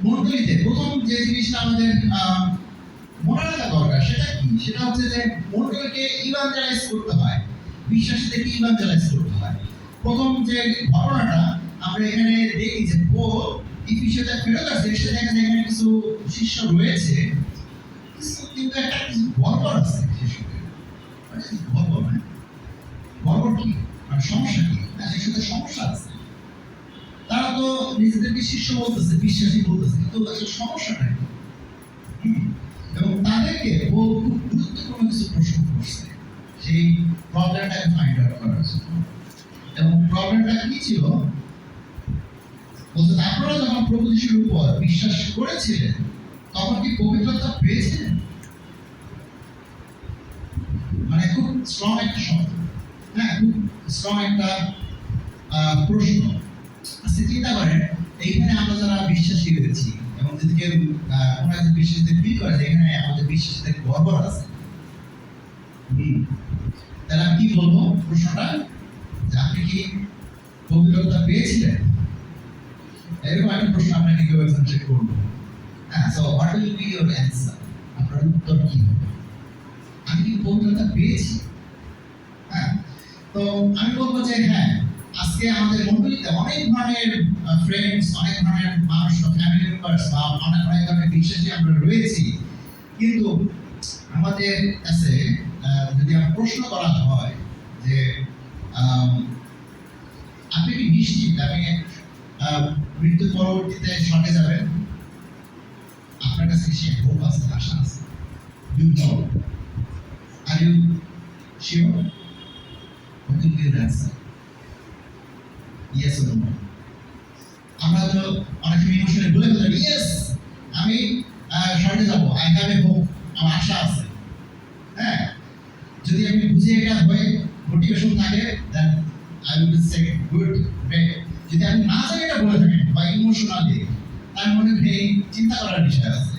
মন্ডলীতে প্রথম যে জিনিসটা আমাদের মনে রাখা দরকার সেটা কি, সেটা হচ্ছে যে মন্ডলীকে ইভাঞ্জেলাইজ করতে হয়, বিশ্বাসীদেরকে ইভাঞ্জেলাইজ করতে হয়। প্রথম যে ঘটনাটা আমরা এখানে দেখি যে পৌল ইফিসিয়াতে ফেরত আসছে, এসে দেখা যায় এখানে কিছু শিষ্য রয়েছে, কিন্তু একটা কিছু গড়বড় আছে শিষ্যদের। গড়বড় মানে গড়বড় কি, মানে সমস্যা কি? না, শিষ্যদের সমস্যা আছে। তারা তো নিজেদেরকে শিষ্য বলতেছে, বিশ্বাসী বলতেছে, কিন্তু আসলে সমস্যাটা কি? এবং তাদেরকে খুব গুরুত্বপূর্ণ কিছু প্রশ্ন করছে সেই প্রবলেমটাকে ফাইন্ড আউট করার জন্য। এবং প্রবলেমটা কি ছিল বলতে, আপনারা যখন প্রভু যিশুর উপর বিশ্বাস করেছিলেন তখন কি পবিত্রতা পেয়েছিলেন? মানে খুব স্ট্রং একটা শব্দ, হ্যাঁ, খুব স্ট্রং একটা প্রশ্ন। আচ্ছা চিন্তা করেন, এইখানে আমরা যারা বিশ্বাসী হয়েছি এবং যদি কেউ কোনো একজন বিশ্বাসীতে ফিল করে যে এখানে আমাদের বিশ্বাসীতে গড়বড় আছে, তাহলে আমি কি বলবো প্রশ্নটা, যে আপনি কি পবিত্রতা পেয়েছিলেন? এরকম একটা প্রশ্ন আপনাকে কেউ একজন চেক করবো। হ্যাঁ, so what will be your answer? আপনার উত্তর কি হবে? আমি কি পবিত্রতা পেয়েছি? হ্যাঁ, তো আমি বলবো যে হ্যাঁ, আজকে আমাদের মন্ডলীতে অনেক ধরনের ফ্রেন্ডস, অনেক ধরনের মানুষ, ফ্যামিলি মেম্বার্স বা অনেক ধরনের বিশ্বাসী আমরা রয়েছি, কিন্তু আমাদের কাছে যদি আমার প্রশ্ন করা হয় যে আপনি কি নিশ্চিত আপনি মৃত্যু পরবর্তীতে স্বর্গে যাবেন? আপনার কাছে সে হোপ আছে, আশা আছে? You know, are you sure? What will be your answer? Yes or no? আমরা তো অনেক সময় ইমোশনালি বলে ফেলি, ইয়েস আমি স্বর্গে যাব, আই হ্যাভ এ হোপ, আমার আশা আছে। হ্যাঁ, যদি আমি বুঝে এটা হয় মোটিভেশন থাকে, then I will say good, great. যদি আপনি না জানি এটা বলে থাকেন বা ইমোশনালি, তার মনে হয় চিন্তা করার বিষয় আছে।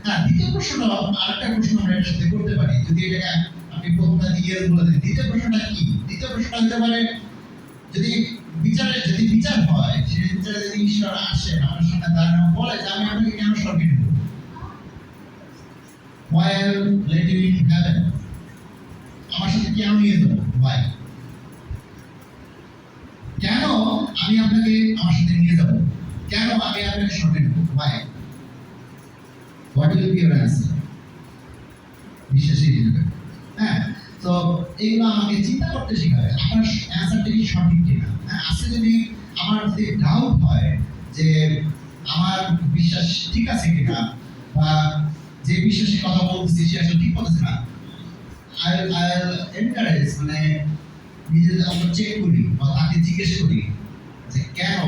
হ্যাঁ, দ্বিতীয় প্রশ্নটা আরেকটা প্রশ্ন আমরা এর সাথে করতে পারি, যদি এটাকে আপনি প্রথমটা দিয়ে বলে দেন। দ্বিতীয় প্রশ্নটা কি? দ্বিতীয় প্রশ্নটা হতে পারে, যদি বিচার হয়, সেই বিচারে যদি ঈশ্বর আসে আপনার সামনে দাঁড়ানো বলে যে আমি আপনাকে কেন স্বর্গে নেব, why let you in heaven, আমার সাথে কেন নিয়ে যাবো, why, কেন আমি আপনাকে আমার সাথে নিয়ে যাব, কেন আমি আপনাকে স্বর্গে নেব, why, what will be your answer? বিশ্বাসী হিসেবে। হ্যাঁ, তো এইগুলো আমাকে চিন্তা করতে শেখাবে আপনার অ্যান্সারটা কি সঠিক কিনা। হ্যাঁ, আজকে যদি আমার যদি ডাউট হয় যে আমার বিশ্বাস ঠিক আছে কিনা, বা যে বিশ্বাসের কথা বলতেছি সে আসলে ঠিক বলতেছে না, আই এনকারেজ, মানে নিজেদের আমরা চেক করি বা তাকে জিজ্ঞেস করি যে কেন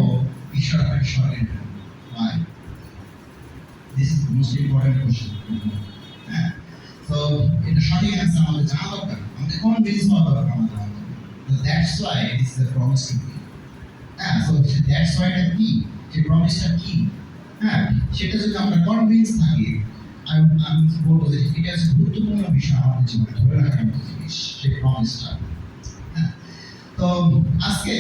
ঈশ্বর আপনাকে স্বর্গে নেবেন, why? This is the most important question. হ্যাঁ, তো এটা সঠিক অ্যান্সার আমাদের জানা দরকার, আমাদের কনভিন্স হওয়া দরকার আমাদের। That's why this is a promise to me. হ্যাঁ, সো দ্যাটস ওয়াইটা কি, যে প্রমিসটা কি, হ্যাঁ, সেটা যদি আমরা কনভিন্স থাকি, আমি বলবো যে এটা হচ্ছে গুরুত্বপূর্ণ বিষয় আমাদের জীবনে ধরে রাখার মতো জিনিস, সেই প্রমিসটা। হ্যাঁ, তো আজকে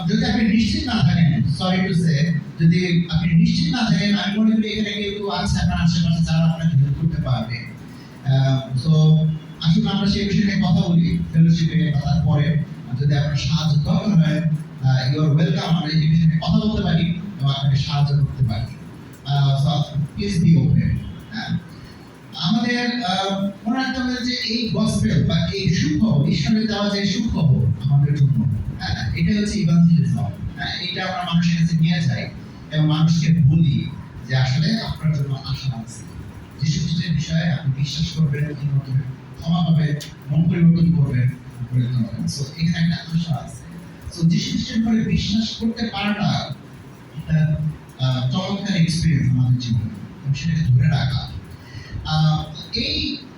যদি আপনি নিশ্চিত না থাকেন, সরি টু সে, যদি আপনি নিশ্চিত না থাকেন, আমি মনে করি এখানে কেউ আছে আপনার আশেপাশে যারা আপনাকে হেল্প করতে পারবে। তো আসলে আমরা সেই বিষয়ে কথা বলি ফেলোশিপে বা তারপরে, যদি আপনার সাহায্য দরকার হয়, ইউ আর ওয়েলকাম, আমরা এই বিষয়ে কথা বলতে পারি এবং আপনাকে সাহায্য করতে পারি। Please be open. আমাদের মনে রাখতে হবে যে এই গসপেল বা এই সুখবর, ঈশ্বরের দেওয়া যে সুখবর আমাদের জন্য, হ্যাঁ, এটা হচ্ছে ইভাঞ্জেলিজম। হ্যাঁ, এটা আমরা মানুষের কাছে নিয়ে যাই এবং মানুষকে বলি যে আসলে আপনার জন্য আশা আছে। যিশু খ্রিস্টের বিষয়ে আপনি বিশ্বাস করবেন, ক্ষমা পাবেন, মন পরিবর্তন করবেন, পরিবর্তন হবেন। সো এখানে একটা আশা আছে। সো যিশু খ্রিস্টের উপরে বিশ্বাস করতে পারাটা একটা চমৎকার এক্সপিরিয়েন্স আমাদের জীবনে, এবং সেটাকে ধরে রাখা। এই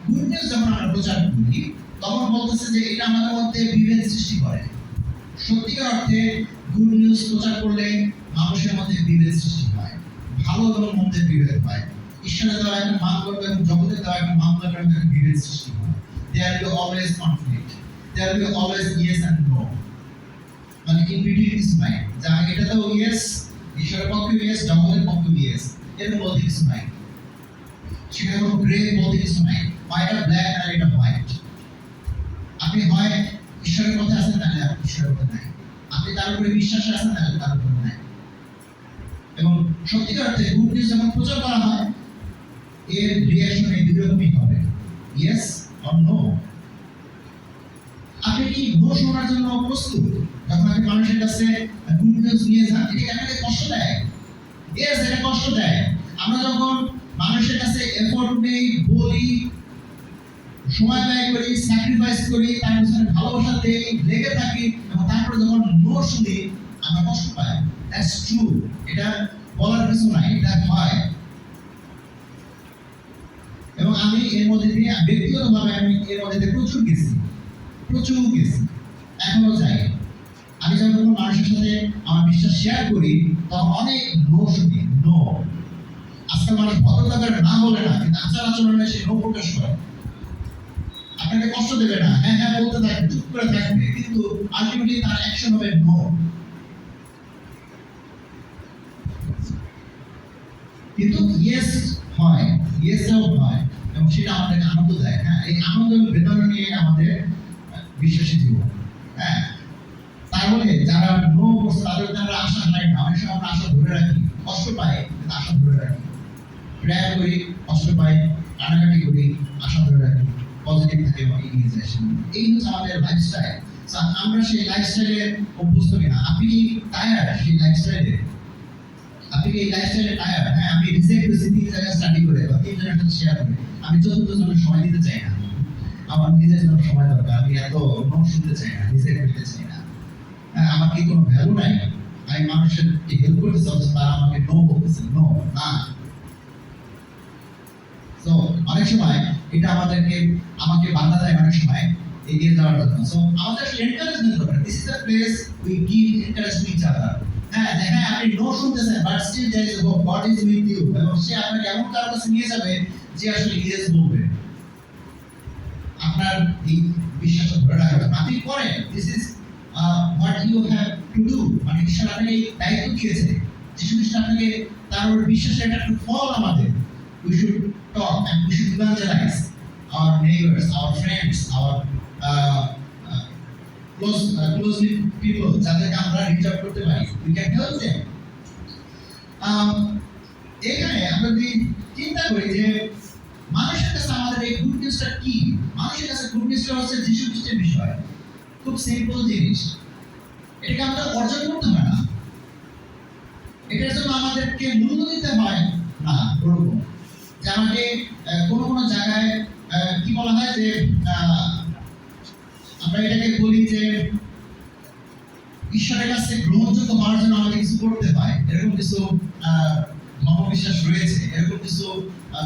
গুড নিউজ যখন আমরা প্রচার করি তখন বলতেছে যে এটা আমাদের মধ্যে বিভেদ সৃষ্টি করে। সত্যিকার অর্থে গুড নিউজ প্রচার করলে মানুষের মধ্যে বিভেদ সৃষ্টি হয়, ভালো এবং মন্দের বিভেদ হয়। ঈশ্বরের দেওয়া একটা মানদণ্ড এবং জগতের দেওয়া একটা মানদণ্ডের মধ্যে বিভেদ সৃষ্টি হয়। There will be always conflict. There will be always yes and no. মানে in between কিছু নাই, যা এটাতেও yes, ঈশ্বরের পক্ষে yes, জগতের পক্ষে yes, এর মধ্যে কিছু নাই। সেটা কোনো গ্রে বলতে কিছু নাই, হয় এটা ব্ল্যাক আর এটা হোয়াইট। আপনি হয় ঈশ্বরের পথে আছেন, তাহলে আপনি ঈশ্বরের পথে নাই। আপনি তার উপরে বিশ্বাসে আছেন, তাহলে তার উপরে নাই। এবং সত্যিকার অর্থে গুড নিউজ যখন প্রচার করা হয়, এর রিঅ্যাকশন এই দুই রকমই হবে, ইয়েস অর নো। আপনি কি নো শোনার জন্য প্রস্তুত? যখন আপনি মানুষের কাছে গুড নিউজ নিয়ে যান, এটা আপনাকে কষ্ট দেয়। ইয়েস, এটা কষ্ট দেয়। আমরা যখন মানুষের কাছে এফোর্ট নেই, বলি, সময় ব্যয় করি, স্যাক্রিফাইস করি, তার পিছনে ভালোবাসা দেই, লেগে থাকি, এবং তারপরে যখন নো শুনি আমরা কষ্ট পাই। দ্যাটস ট্রু, এটা বলার কিছু নাই, এটা হয়। এবং আমি এর মধ্যে দিয়ে ব্যক্তিগতভাবে আমি এর মধ্যে দিয়ে প্রচুর গেছি, এখনো যাই। আমি যখন কোনো মানুষের সাথে আমার বিশ্বাস শেয়ার করি তখন অনেক নো শুনি, নো। আজকাল মানুষ ভদ্রতার না বলে না, কিন্তু আচার আচরণে সে নো প্রকাশ করে। আপনাকে কষ্ট দেবে না, হ্যাঁ হ্যাঁ বলতে থাকবে, চুপ করে থাকবে, কিন্তু আলটিমেটলি তার অ্যাকশন হবে নো। কিন্তু ইয়েস হয়, ইয়েসও হয়, এবং সেটা আমাদেরকে আনন্দ দেয়। হ্যাঁ, এই আনন্দ এবং বেদনা নিয়ে আমাদের বিশ্বাসী জীবন। হ্যাঁ, তাহলে যারা নো করছে তাদের আমরা আশা হারাই না। অনেক সময় আমরা আশা ধরে রাখি, কষ্ট পাই, কিন্তু আশা ধরে রাখি। প্রেয়ার করি, কষ্ট পাই, কাটাকাটি করি, আশা ধরে রাখি, পজিটিভ থাকে এবং এগিয়ে যায়। এই হচ্ছে আমাদের লাইফস্টাইল। আমরা সেই লাইফস্টাইলে অভ্যস্ত কিনা? আপনি কি টায়ার্ড সেই লাইফস্টাইলে? আপনি কি এই লাইফস্টাইলে টায়ার্ড? হ্যাঁ, আমি রিজেক্ট হয়েছি 3 জায়গায় স্টাডি করে বা 3 জনের সাথে শেয়ার করে। আমি 4th জনের সময় দিতে চাই না, আমার নিজের জন্য সময় দরকার। আমি এত নোট শুনতে চাই না, রিজেক্ট করতে চাই না। আমার কি কোনো ভ্যালু নাই? আমি মানুষের হেল্প করতে চাচ্ছি, তারা আমাকে নো বলতেছে, নো না। তো অনেক সময় এটা আমাকে বাধা দেয় অনেক সময় এগিয়ে যাওয়ার জন্য। সো আমাদের আসলে এনকারেজমেন্ট দরকার। This is the place we give encourage to each other. হ্যাঁ, হ্যাঁ, আপনি নো শুনতেছেন, but still there is hope, God is with you. এবং সে আপনাকে এমন কারো কাছে নিয়ে যাবে যে আসলে ইয়েস বলবে। আপনার এই বিশ্বাসটা ধরে রাখবেন, আপনি করেন। This is what you have to do. মানে ঈশ্বর আপনাকে এই দায়িত্ব দিয়েছে, যিশু খ্রিস্ট আপনাকে তার উপর বিশ্বাসের একটা ফল আমাদের। We should talk and we should evangelize our neighbors, our friends, our closely people, যাদেরকে আমরা রিচ আউট করতে পারি। We can help them. এখানে আমরা যদি চিন্তা করি যে মানুষের কাছে আমাদের এই গুড নিউজটা কি, মানুষের কাছে গুড নিউজটা হচ্ছে যিশু খ্রিস্টের বিষয়। খুব সিম্পল জিনিস, এটাকে আমাদের অর্জন করতে হয় না, এটার জন্য আমাদেরকে মূল্য দিতে হয় না। ওরকম যে আমাকে কোনো জায়গায় কি বলা হয় যে আমরা এটাকে বলি যে ঈশ্বরের কাছে গ্রহণযোগ্য হওয়ার জন্য আমাকে কিছু করতে হয়, এরকম কিছু ধর্মবিশ্বাস রয়েছে, এরকম কিছু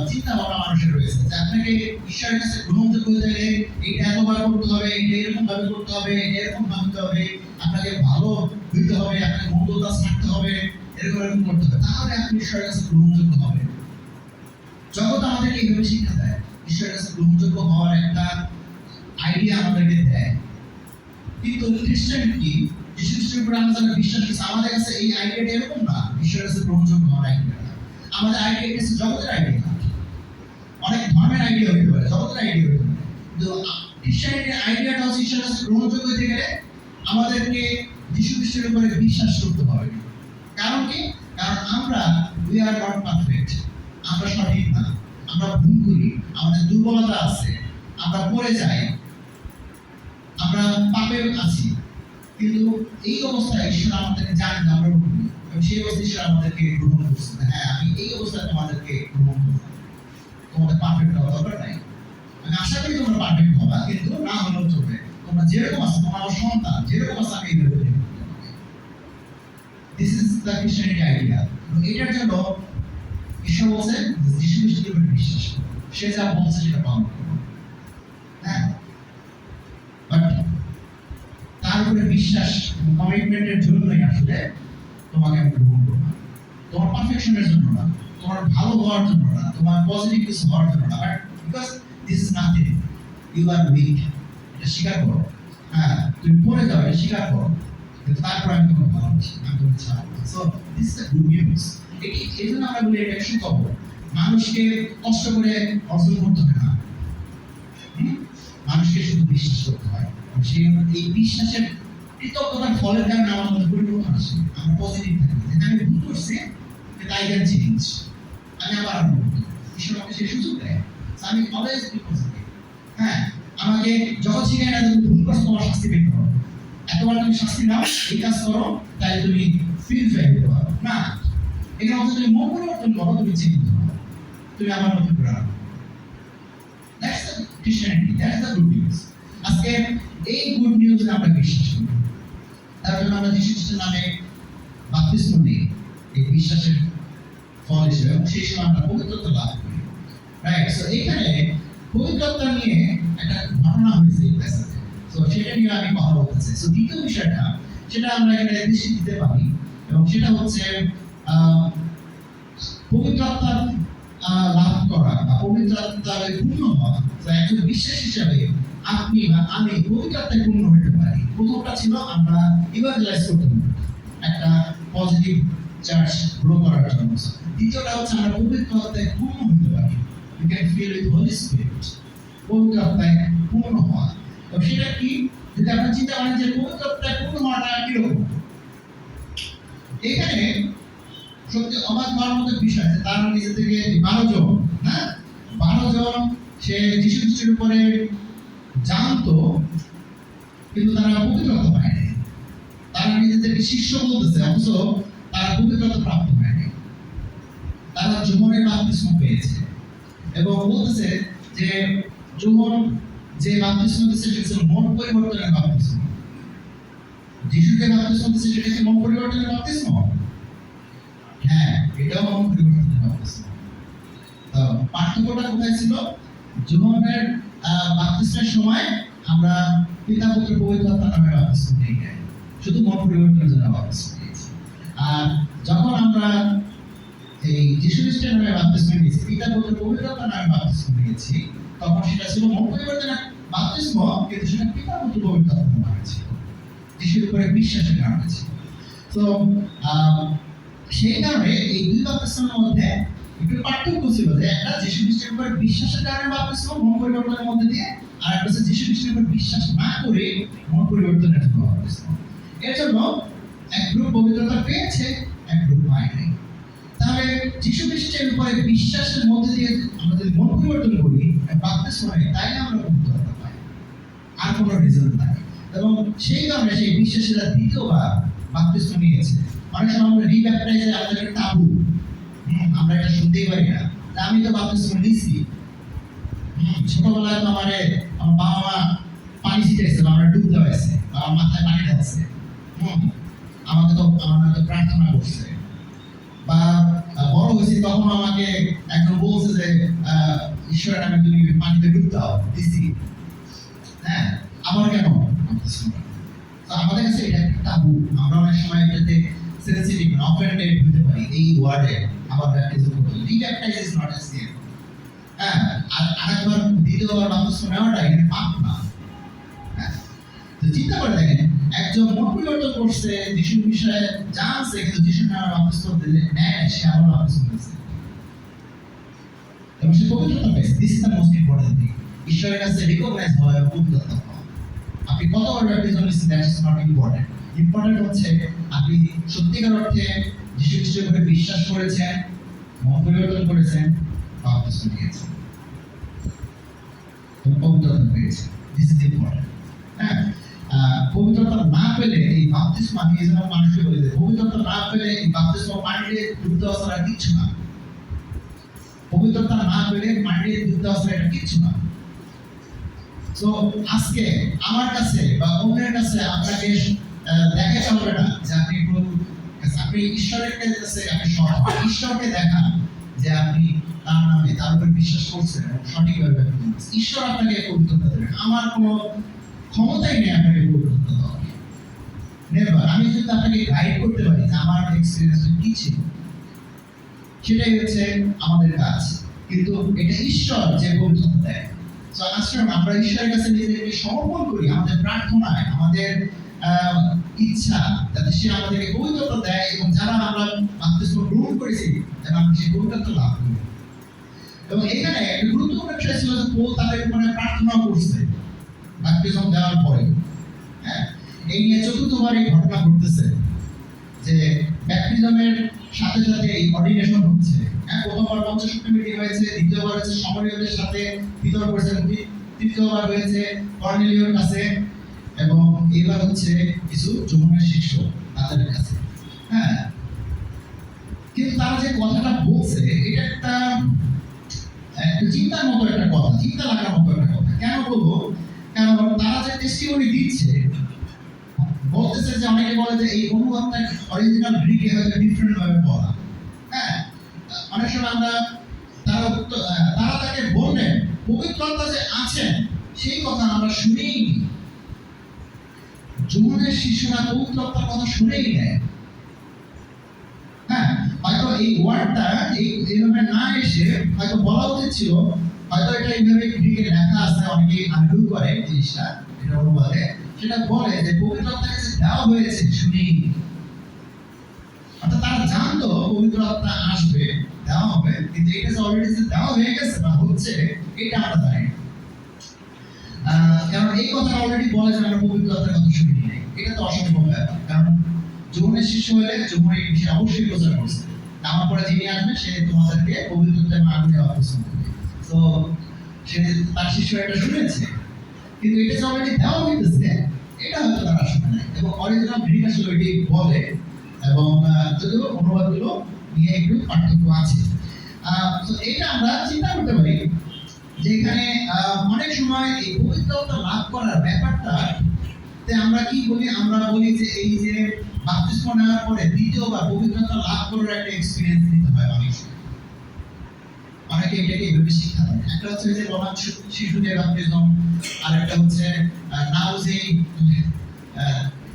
চিন্তা ভাবনা মানুষের রয়েছে যে আপনাকে ঈশ্বরের কাছে গ্রহণযোগ্য হতে গেলে এইটা এতবার করতে হবে, এটা এরকম ভাবে করতে হবে, এটা এরকম ভাবতে হবে, আপনাকে ভালো হইতে হবে, আপনাকে মন্দতা ছাড়তে হবে, এরকম করতে হবে, তাহলে আপনি ঈশ্বরের কাছে গ্রহণযোগ্য হবেন। জগৎ আমাদেরকে এইভাবে শিক্ষা দেয়, ঈশ্বরের কাছে গ্রহণযোগ্য হওয়ার একটা আইডিয়া আমাদেরকে দেয়। কিন্তু খ্রিস্টানিটি, যিশু খ্রিস্টের উপর আমরা যারা বিশ্বাস করছি, আমাদের কাছে এই আইডিয়াটা এরকম না। ঈশ্বরের কাছে গ্রহণযোগ্য হওয়ার আইডিয়া, আমাদের আইডিয়া হচ্ছে জগতের আইডিয়া। অনেক ধর্মের আইডিয়া হতে পারে, জগতের আইডিয়া হতে পারে, কিন্তু খ্রিস্টানিটির আইডিয়াটা হচ্ছে ঈশ্বরের কাছে গ্রহণযোগ্য হতে গেলে আমাদেরকে যিশু খ্রিস্টের উপরে বিশ্বাস করতে হবে। কারণ কি? কারণ আমরা উই আর নট পারফেক্ট, আমরা সঠিক না, আমরা ভুল করি, আমাদের দুর্বলতা আছে, আমরা পড়ে যাই, আমরা পাপে আছি, কিন্তু এই অবস্থায় ঈশ্বর আমাদেরকে জানেন আমরা ভুল, এবং সেই অবস্থায় ঈশ্বর আমাদেরকে গ্রহণ করছে। হ্যাঁ, আমি এই অবস্থায় তোমাদেরকে গ্রহণ করবো, তোমাদের পারফেক্ট হওয়া দরকার নাই। আমি আশা করি তোমরা পারফেক্ট হবা, কিন্তু না হলেও চলবে। তোমরা যেরকম আছো, তোমরা আমার সন্তান, যেরকম আছো আমি এইভাবে প্রেম করতে পারি। This is the Christianity idea. এটার জন্য ঈশ্বর বলছে যিশু খ্রিস্টের উপর বিশ্বাস করো, সে যা বলছে সেটা পালন করো। হ্যাঁ, বাট তার উপরে বিশ্বাস কমিটমেন্টের জন্যই আসলে তোমাকে আমি গ্রহণ করবো, তোমার পারফেকশনের জন্য না, তোমার ভালো হওয়ার জন্য না, তোমার পজিটিভ কিছু হওয়ার জন্য না, but because this is nothing, you are weak, এটা স্বীকার করো। হ্যাঁ, তুমি পড়ে যাও, এটা স্বীকার করো, কিন্তু তারপর আমি তোমাকে ভালোবাসি, আমি তোমাকে ছাড়বো। So this is the good news. এই জন্য আমরা বলি এটা সুখবর। মানুষকে কষ্ট করে অর্জন করতে হয় না, মানুষকে শুধু বিশ্বাস করতে হয়। সেই এই বিশ্বাসের কৃতজ্ঞতার ফলের কারণে আমার মধ্যে পরিবর্তন আসে, আমরা পজিটিভ থাকি, যেটা আমি ভুল করছি আই ক্যান চেঞ্জ, আমি আবার আরম্ভ করি। ঈশ্বর আমাকে সেই সুযোগ দেয়, আমি অলওয়েজ বি পজিটিভ। হ্যাঁ, আমাকে যখন শিখায় না তুমি ভুল করছো তোমার শাস্তি পেতে হবে, এতবার তুমি শাস্তি নাও, এই কাজ করো, তাই তুমি ফিল ফেল দিতে পারো না। এখানে অন্তত তুমি মন পরিবর্তন করো, তুমি চেঞ্জ করো, তুমি আমার মতো করে আনো। That's the Christianity, that's the good news. আজকে এই গুড নিউজ আমরা বিশ্বাস করি, তার জন্য আমরা যিশু খ্রিস্টের নামে বাপ্তিস্ম নিই, এই বিশ্বাসের ফল হিসেবে, এবং সেই সময় আমরা পবিত্রতা লাভ করি। রাইট? সো এখানে পবিত্রতা নিয়ে একটা ঘটনা হয়েছে এই প্যাসেজে, সো সেটা নিয়ে আমি কথা বলতে চাই। সো দ্বিতীয় বিষয়টা, সেটা আমরা এখানে দৃষ্টি দিতে পারি, এবং সেটা হচ্ছে পবিত্রতা লাভ করা বা পবিত্রতায় পূর্ণ হওয়া। একজন বিশ্বাস হিসাবে আপনি বা আমি পবিত্রতায় পূর্ণ হতে পারি। প্রথমটা ছিল আমরা ইভাঞ্জেলাইজ করতে পারি, একটা পজিটিভ চার্চ গ্রো করার জন্য। দ্বিতীয়টা হচ্ছে আমরা পবিত্রতায় পূর্ণ হতে পারি, we can fill with Holy Spirit, পবিত্রতায় পূর্ণ হওয়া। তো সেটা কি, যদি আমরা চিন্তা করেন যে পবিত্রতায় পূর্ণ হওয়াটা কিরকম, এখানে সত্যি অবাক হওয়ার মতো বিষয় যে তারা নিজে থেকে 12 জন, হ্যাঁ 12 জন সে যিশু খ্রিস্টের উপরে জানতো, কিন্তু তারা পবিত্রতা পায়নি। তারা নিজেদেরকে শিষ্য বলতেছে, অথচ তারা পবিত্রতা প্রাপ্ত হয়নি। তারা যোহনের বাপ্তিস্ম পেয়েছে এবং বলতেছে যে যোহন যে বাপ্তিস্ম দিচ্ছে সেটা ছিল মন পরিবর্তনের বাপ্তিস্ম। যিশু যে বাপ্তিস্ম দিচ্ছে সেটা কি মন পরিবর্তনের বাপ্তিস্ম? হ্যাঁ, এটাও মন পরিবর্তনের বাপ্তিস্ম। তো পার্থক্যটা কোথায় ছিল? যোহনের বাপ্তিস্মের সময় আমরা পিতা পুত্র পবিত্র আত্মার নামে বাপ্তিস্ম নিই, শুধু মন পরিবর্তনের জন্য বাপ্তিস্ম নিয়েছি। আর যখন আমরা এই যিশু খ্রিস্টের নামে বাপ্তিস্ম নিয়েছি, পিতা পুত্র পবিত্র আত্মার নামে বাপ্তিস্ম নিয়েছি, তখন সেটা ছিল মন পরিবর্তনের বাপ্তিস্ম, কিন্তু সেটা পিতা পুত্র পবিত্র আত্মার নামে ছিল, যিশুর উপরে বিশ্বাসের কারণে ছিল। তো সেই কারণে এই দুই বাপ্তিস্মের মধ্যে একটু পার্থক্য ছিল, যে একটা যিশু খ্রিস্টের উপর বিশ্বাসের কারণে বাপ্তিস্ম মন পরিবর্তনের মধ্যে দিয়ে, আর একটা হচ্ছে যিশু খ্রিস্টের উপর বিশ্বাস না করে মন পরিবর্তনের জন্য বাপ্তিস্ম। এর জন্য এক গ্রুপ পবিত্রতা পেয়েছে, এক গ্রুপ পায়নি। তাহলে যিশু খ্রিস্টের উপরে বিশ্বাসের মধ্যে দিয়ে আমরা যদি মন পরিবর্তন করি, বাপ্তিস্ম হয়, তাই আমরা পবিত্রতা পাই, আর কোনো রিজন নাই। এবং সেই কারণে সেই বিশ্বাসীরা দ্বিতীয়বার বাপ্তিস্ম নিয়েছে। অনেক সময় আমরা রিব্যাপটাইজে আমাদের একটা তাবু, আমরা এটা শুনতেই পারি না, আমি তো বাপ্তিস্ম নিয়েছি, ছোটবেলায় তো আমার বাবা মা পানি ছিটাইছে, আমরা ডুব দেওয়াইছে, আমার মাথায় পানি ঢালছে, আমাকে তো প্রার্থনা করছে, বা বড় হয়েছি তখন আমাকে একজন বলছে যে ঈশ্বরের নামে তুমি পানিতে ডুব দাও, দিছি। হ্যাঁ, আমার কেন? আমাদের কাছে এটা একটা তাবু, আমরা অনেক সময় এটাতে সেনসিটিভ, অফেন্ডেড হতে পারি এই ওয়ার্ডে। আবার ব্যাপটিজম করতে, রিব্যাপটাইজ ইজ নট এ সিন। হ্যাঁ, আর আরেকবার দ্বিতীয়বার বাপ্তিস্ম নেওয়াটা এখানে পাপ না। হ্যাঁ, তো চিন্তা করে দেখেন, একজন মন পরিবর্তন করছে, যিশুর বিষয়ে জানছে, কিন্তু যিশুর নামে বাপ্তিস্ম নেয়, সে আবার বাপ্তিস্ম নিয়েছে এবং সে পবিত্রতা পেয়েছে। This is the most important thing, ঈশ্বরের কাছে রিকগনাইজ হওয়া এবং পবিত্রতা পাওয়া। আপনি কতবার ব্যাপটিজম নিয়েছেন, that is not important. Important হচ্ছে আপনি সত্যিকার অর্থে যিশু খ্রিস্টের উপরে বিশ্বাস করেছেন, মন পরিবর্তন করেছেন, বাপ্তিস্ম বাপতিস্ম নিয়েছে এবং পবিত্রতা পেয়েছে। This is important. হ্যাঁ, পবিত্রতা না পেলে এই বাপতিস্ম, আমি এই জন্য মানুষকে বলি যে পবিত্রতা না পেলে এই বাপতিস্ম পানিতে ডুবতে আসা আর কিচ্ছু না। পবিত্রতা না পেলে মাটিতে ডুবতে আসা এটা কিচ্ছু না। তো আজকে আমার কাছে বা অন্যের কাছে আপনাকে দেখাতে হবে না যে আপনি ঈশ্বরের কাছে আপনি ঈশ্বরকে দেখান যে আপনি তার নামে তার উপর বিশ্বাস করছেন এবং সঠিকভাবে ব্যক্ত করছেন। ঈশ্বর আপনাকে পবিত্রতা দেবেন। আমার কোনো ক্ষমতাই নেই আপনাকে পবিত্রতা দেওয়ার। নেভার। আমি যদি আপনাকে গাইড করতে পারি যে আমার এক্সপিরিয়েন্স কি ছিল, সেটাই হচ্ছে আমাদের কাজ। কিন্তু এটা ঈশ্বর যে পবিত্রতা দেয়। তো আসলে আমরা ঈশ্বরের কাছে নিজেদেরকে সমর্পণ করি আমাদের প্রার্থনায়, আমাদের ইচ্ছা, যাতে সে আমাদেরকে পবিত্রতা দেয় এবং যারা আমরা বাপতিস্ম গ্রহণ করেছি যেন আমরা সেই পবিত্রতা লাভ করি। এবং এখানে একটা গুরুত্বপূর্ণ বিষয় ছিল যে পৌল তাদের উপরে প্রার্থনা করছে বাপতিস্ম দেওয়ার পরে। হ্যাঁ, এই নিয়ে চতুর্থবার এই ঘটনা ঘটতেছে যে ব্যাপটিজমের সাথে সাথে এই অর্ডিনেশন হচ্ছে। হ্যাঁ, প্রথমবার পঞ্চাশ কমিটি হয়েছে, দ্বিতীয়বার হচ্ছে সমরীয়দের সাথে বিতর্ক করেছে, তৃতীয়বার হয়েছে কর্নেলিয়র কাছে, এবং এবার হচ্ছে কিছু যৌবনের শিষ্য তাদের কাছে। হ্যাঁ, কিন্তু তারা যে কথাটা বলছে এটা একটা চিন্তার মতো একটা কথা, চিন্তা লাগার মতো একটা কথা। কেন বলবো? কারণ তারা যে টেস্টিমনি দিচ্ছে, বলতেছে যে অনেকে বলে যে এই অনুবাদটা অরিজিনাল গ্রিকে হয়তো ডিফারেন্ট ভাবে বলা। হ্যাঁ, অনেক সময় আমরা তারা তাকে বললেন পবিত্রতা যে আছেন সেই কথা আমরা শুনেই নি। যৌবনের শিশুরা পবিত্রতার কথা শুনেই নেয়। হ্যাঁ, হয়তো এই ওয়ার্ডটা এইভাবে না এসে হয়তো বলা উচিত ছিল, হয়তো এটা এইভাবে গ্রিকে লেখা আছে, অনেকে আনডু করে জিনিসটা, এটা অনুবাদে সেটা বলে যে পবিত্রতা কাছে দেওয়া হয়েছে শুনেই। অর্থাৎ তারা জানতো পবিত্রতা আসবে, দেওয়া হবে, কিন্তু এটা যে অলরেডি দেওয়া হয়ে গেছে বা হচ্ছে এটা আমরা জানি। কারণ এই কথা অলরেডি বলে যে আমরা পবিত্রতার কথা শুনি নাই, এটা তো অসম্ভব ব্যাপার। কারণ যৌবনের শিষ্য হলে যৌবন এই বিষয়ে অবশ্যই প্রচার করছে, আমার পরে যিনি আসবে সে তোমাদেরকে পবিত্রতা এবং আগুনে বাপতিস্ম দেবে। তো সে তার শিষ্য এটা শুনেছে, কিন্তু এটা যে অলরেডি দেওয়া হইতেছে এটা হয়তো তারা শুনে নাই। এবং অরিজিনাল গ্রিক আসলে এটি বলে, এবং যদিও অনুবাদগুলো নিয়ে একটু পার্থক্য আছে। তো এটা আমরা চিন্তা করতে পারি যে এখানে অনেক সময় এই পবিত্রতা লাভ করার ব্যাপারটা আমরা কি বলি? আমরা বলি যে এই যে বাপতিস্ম নেওয়ার পরে দ্বিতীয়বার পবিত্রতা লাভ করার একটা এক্সপিরিয়েন্স নিতে হয় মানুষকে। অনেকে এটাকে এইভাবে শিক্ষা দেয়। একটা হচ্ছে যে বলা শিশুদের বাপতিস্ম, আর একটা হচ্ছে নাউজি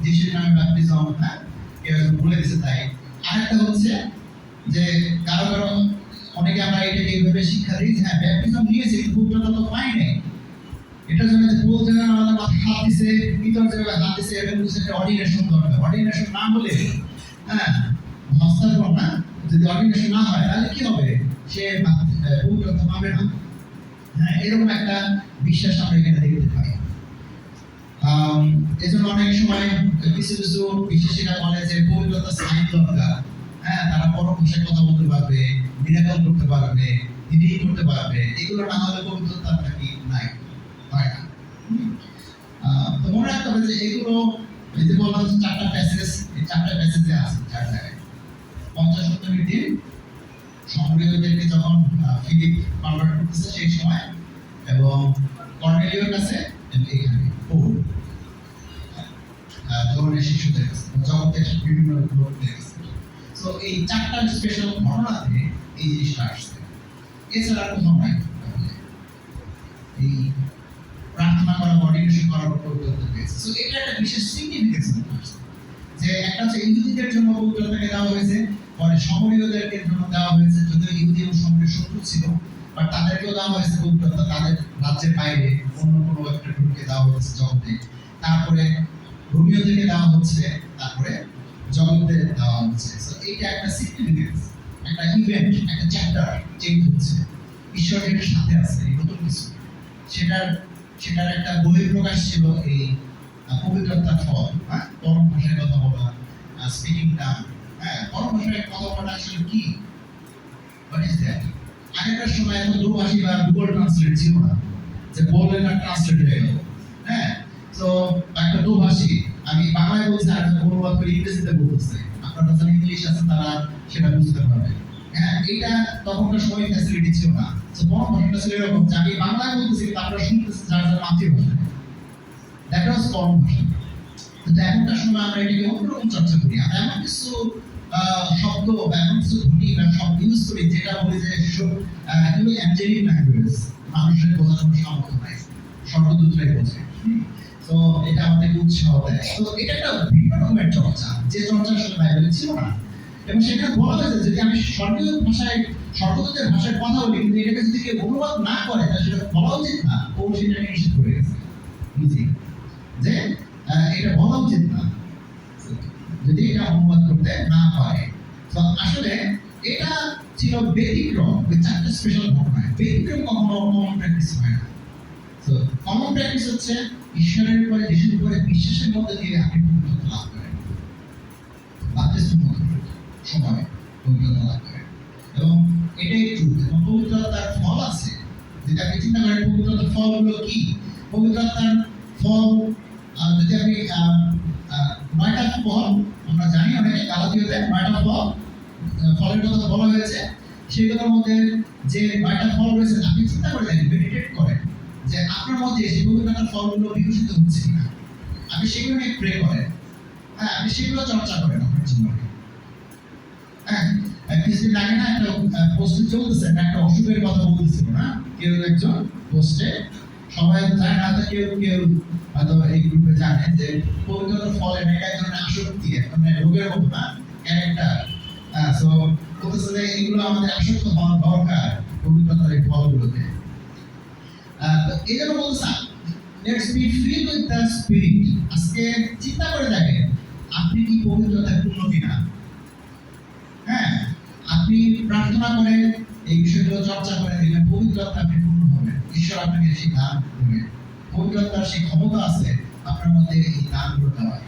যিশুর নামে বাপতিস্ম, হ্যাঁ কেউ বলে দিচ্ছে তাই। আরেকটা হচ্ছে যে কারো কারো অনেকে আমরা এটাকে এইভাবে শিক্ষা দিই যে হ্যাঁ ব্যাপতিস্ম নিয়েছে কিন্তু পবিত্রতা তো পাই নাই। এটার জন্য যে পোল জায়গায় আমাদের মাথায় হাত দিছে, ভিতর জায়গায় হাত দিছে, এবং একটা অর্ডিনেশন দরকার। অর্ডিনেশন না হলে হ্যাঁ হস্তান্তর না, যদি অর্ডিনেশন না হয় তাহলে কি হবে? সে পবিত্রতা পাবে না। হ্যাঁ, এরকম একটা বিশ্বাস আমরা এখানে দেখতে পাই। এজন্য অনেক সময় কিছু কিছু বিশেষজ্ঞরা বলে যে পবিত্রতা সাইন দরকার। হ্যাঁ, তারা পরম ভাষায় কথা বলতে পারবে, মিরাকল করতে পারবে, হিলিং করতে পারবে। এগুলো না হলে পবিত্রতা নাকি নাই, হয় না। তো মনে রাখতে হবে যে এগুলো এই যে বললাম চারটা প্যাসেজ, এই চারটা প্যাসেজে আছে, চার জায়গায় 50-70 দিন সমরীয়দেরকে যখন ফিলিপ কনভার্ট করতেছে সেই সময়, এবং কর্নেলিয়র কাছে, এখানে পৌল যৌবনের শিশুদের কাছে, জগতের বিভিন্ন লোকদের কাছে। তো এই চারটা স্পেশাল ঘটনাতে এই জিনিসটা আসছে। এছাড়া কোথাও নাই। এই প্রার্থনা করা, অর্ডিনেশন করার উপর পবিত্রতা পেয়েছে। সো এটা একটা বিশেষ সিগনিফিকেন্স আছে যে একটা হচ্ছে ইহুদিদের জন্য পবিত্রতাকে দেওয়া হয়েছে, পরে সমরীয়দেরকে জন্য দেওয়া হয়েছে, যদিও ইহুদি এবং সমরীয় শত্রু ছিল, বাট তাদেরকেও দেওয়া হয়েছে পবিত্রতা, তাদের রাজ্যের বাইরে অন্য কোনো একটা গ্রুপকে দেওয়া হয়েছে জগতে। তারপরে রোমীয়দেরকে দেওয়া হচ্ছে, তারপরে জগতে দেওয়া হচ্ছে। সো এটা একটা সিগনিফিকেন্স, একটা ইভেন্ট, একটা চ্যাপ্টার চেঞ্জ হচ্ছে। ঈশ্বর এর সাথে আছে, এই নতুন কিছু। সেটার একটা বহিঃপ্রকাশ ছিল এই পবিত্রতার ফল। হ্যাঁ, পরম ভাষায় কথা বলা, স্পিকিং টাং। হ্যাঁ, পরম ভাষায় কথা বলা আসলে কি? What is that? আগেকার সময় এত দোভাষী বা গুগল ট্রান্সলেট ছিল না, যে বললেন আর ট্রান্সলেট হয়ে গেল। হ্যাঁ, তো একটা দোভাষী আমি বাংলায় বলছি আর অনুবাদ করে ইংরেজিতে বলতেছে, আপনারা যারা ইংলিশ আছে তারা সেটা বুঝতে পারবে। হ্যাঁ, এটা তখনকার সময় ফ্যাসিলিটি ছিল না। তো বরং ভাষাটা ছিল এরকম যে আমি বাংলায় বলতেছি কিন্তু আপনারা শুনতেছেন যার যার মাতৃভাষা, দ্যাট ওয়াজ কমন ভাষা। কিন্তু এখনকার সময় আমরা এটাকে অন্যরকম চর্চা করি, আর এমন কিছু শব্দ বা এমন কিছু ধ্বনি বা শব্দ ইউজ করি যেটা বলি যে এগুলো অ্যাঞ্জেলিক ল্যাঙ্গুয়েজ, মানুষের বোঝার কোনো সামর্থ্য নাই, স্বর্গদূতরাই বোঝে। তো এটা আমাদেরকে উৎসাহ দেয়। তো এটা একটা ভিন্ন রকমের চর্চা, যে চর্চা আসলে বাইবেলে ছিল না। এবং সেখানে বলা হয়েছে যদি আমি স্বর্গীয় ভাষায় স্বর্গদূতের ভাষায় কথা বলি কিন্তু এটাকে যদি কেউ অনুবাদ না করে তাহলে সেটা বলা উচিত না, ও সেটাকে নিষেধ করে গেছে বুঝি যে এটা বলা উচিত না যদি এটা অনুবাদ করতে না পারে। তো আসলে এটা ছিল ব্যতিক্রম, ওই চারটা স্পেশাল ঘটনা। ব্যতিক্রম কখনো কমন প্র্যাকটিস হয় না। তো কমন প্র্যাকটিস হচ্ছে ঈশ্বরের উপরে, যিশুর উপরে বিশ্বাসের মধ্যে দিয়ে আপনি পবিত্রতা লাভ করেন, বাপ্তিস্মের মধ্যে সময় পবিত্রতা লাভ করেন, এবং এটাই ট্রুথ। এবং পবিত্রতার ফল আছে, যদি আপনি চিন্তা করেন পবিত্রতার ফলগুলো কি। পবিত্রতার ফল যদি আপনি 9টা ফল আমরা জানি, অনেকে গালাতীয়তে 9টা ফল ফলের কথা বলা হয়েছে, সেগুলোর মধ্যে যে 9টা ফল রয়েছে আপনি চিন্তা করে দেখেন, মেডিটেট করেন যে আপনার মধ্যে সেই পবিত্রতার ফলগুলো বিকশিত হচ্ছে কিনা। আপনি সেগুলো নিয়ে প্রে করেন, হ্যাঁ, আপনি সেগুলো চর্চা করেন আপনার জীবনে। হ্যাঁ, কিছুদিন আগে না একটা পোস্টে চলতেছে, একটা অসুখের কথা বলতেছিল না কেউ একজন পোস্টে, সবাই জানে না, কেউ কেউ হয়তো এই গ্রুপে জানে যে পবিত্রতার ফল এটা এক ধরনের আসক্তি, এক ধরনের রোগের মতো না, ক্যারেক্টার। সো বলতেছে যে এগুলো আমাদের আসক্ত হওয়ার দরকার পবিত্রতার এই ফলগুলোতে। এই জন্য বলছে let's be fill with the spirit. আজকে চিন্তা করে দেখেন আপনি কি পবিত্রতায় পূর্ণ কিনা। হ্যাঁ, আপনি প্রার্থনা করেন, এই বিষয়গুলো চর্চা করে দিলে পবিত্রতা আপনি পূর্ণ হবেন, ঈশ্বর আপনাকে সেই দান করবেন। পবিত্রতার সেই ক্ষমতা আছে আপনার মধ্যে এই দানগুলো দেওয়ার,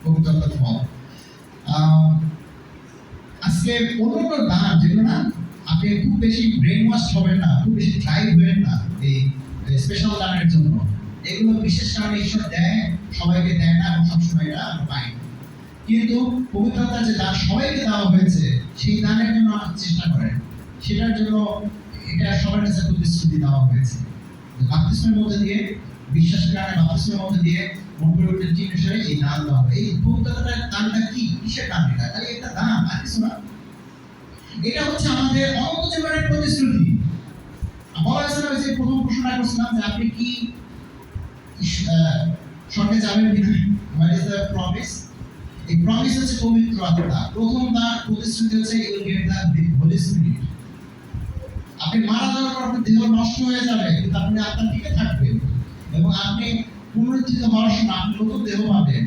পবিত্রতার ফল। আজকে অন্য দান যেগুলো না, আপনি খুব বেশি ব্রেন ওয়াশ হবেন না, খুব বেশি ড্রাইভ হবেন না এই স্পেশাল দানের জন্য। এগুলো বিশেষ কারণে ঈশ্বর দেয়, সবাইকে দেয় না, এবং সবসময় এটা আমরা পাই। কিন্তু পবিত্রতার যে দান সবাইকে দেওয়া হয়েছে, সেই দানের জন্য চেষ্টা করেন, সেটার জন্য এটা সবার কাছে প্রতিশ্রুতি দেওয়া হয়েছে। বাপ্তিস্মের মধ্যে দিয়ে, বিশ্বাসের কারণে বাপ্তিস্মের মধ্যে দিয়ে মন্দিরের চিহ্ন হিসেবে এই দান দেওয়া হবে। এই পবিত্রতার দানটা কি, কিসের দান? এটা তাহলে একটা দান, আর কিছু না। এটা হচ্ছে আমাদের অনন্ত জীবনের প্রতিশ্রুতি। বলা হয়েছে না, যে প্রথম প্রশ্নটা করছিলাম যে আপনি কি স্বর্গে যাবেন কিনা, হোয়াট ইজ দ্য প্রমিস। এই প্রমিস হচ্ছে পবিত্র আত্মা। প্রথম দান প্রতিশ্রুতি হচ্ছে you will get the holy spirit. আপনি মারা যাওয়ার পর আপনার দেহ নষ্ট হয়ে যাবে কিন্তু আপনি আত্মা টিকে থাকবে, এবং আপনি পুনরুত্থিত হওয়ার সময় আপনি নতুন দেহ পাবেন,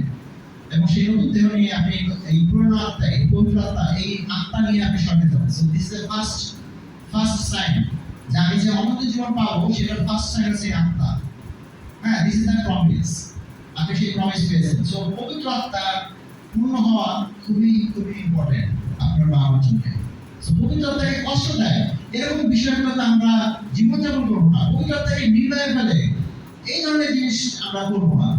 এবং সেই নতুন দেহ নিয়ে আপনি এই পুরনো আত্মা, এই পবিত্র আত্মা, এই আত্মা নিয়ে আপনি স্বর্গে যাবেন। So this is the first sign যে আমি যে অনন্ত জীবন পাবো, সেটার ফার্স্ট সাইন হচ্ছে আত্মা। হ্যাঁ, দিস ইজ দ্য প্রমিস। আপনি সেই প্রমিস পেয়েছেন। সো পবিত্র আত্মা পূর্ণ হওয়া খুবই খুবই ইম্পর্টেন্ট আপনার বা আমার জন্য। সো পবিত্র আত্মাকে কষ্ট দেয় এরকম বিষয়গুলোতে আমরা জীবনযাপন করবো না। পবিত্র আত্মাকে নির্দয় ফেলে এই ধরনের জিনিস আমরা করবো না।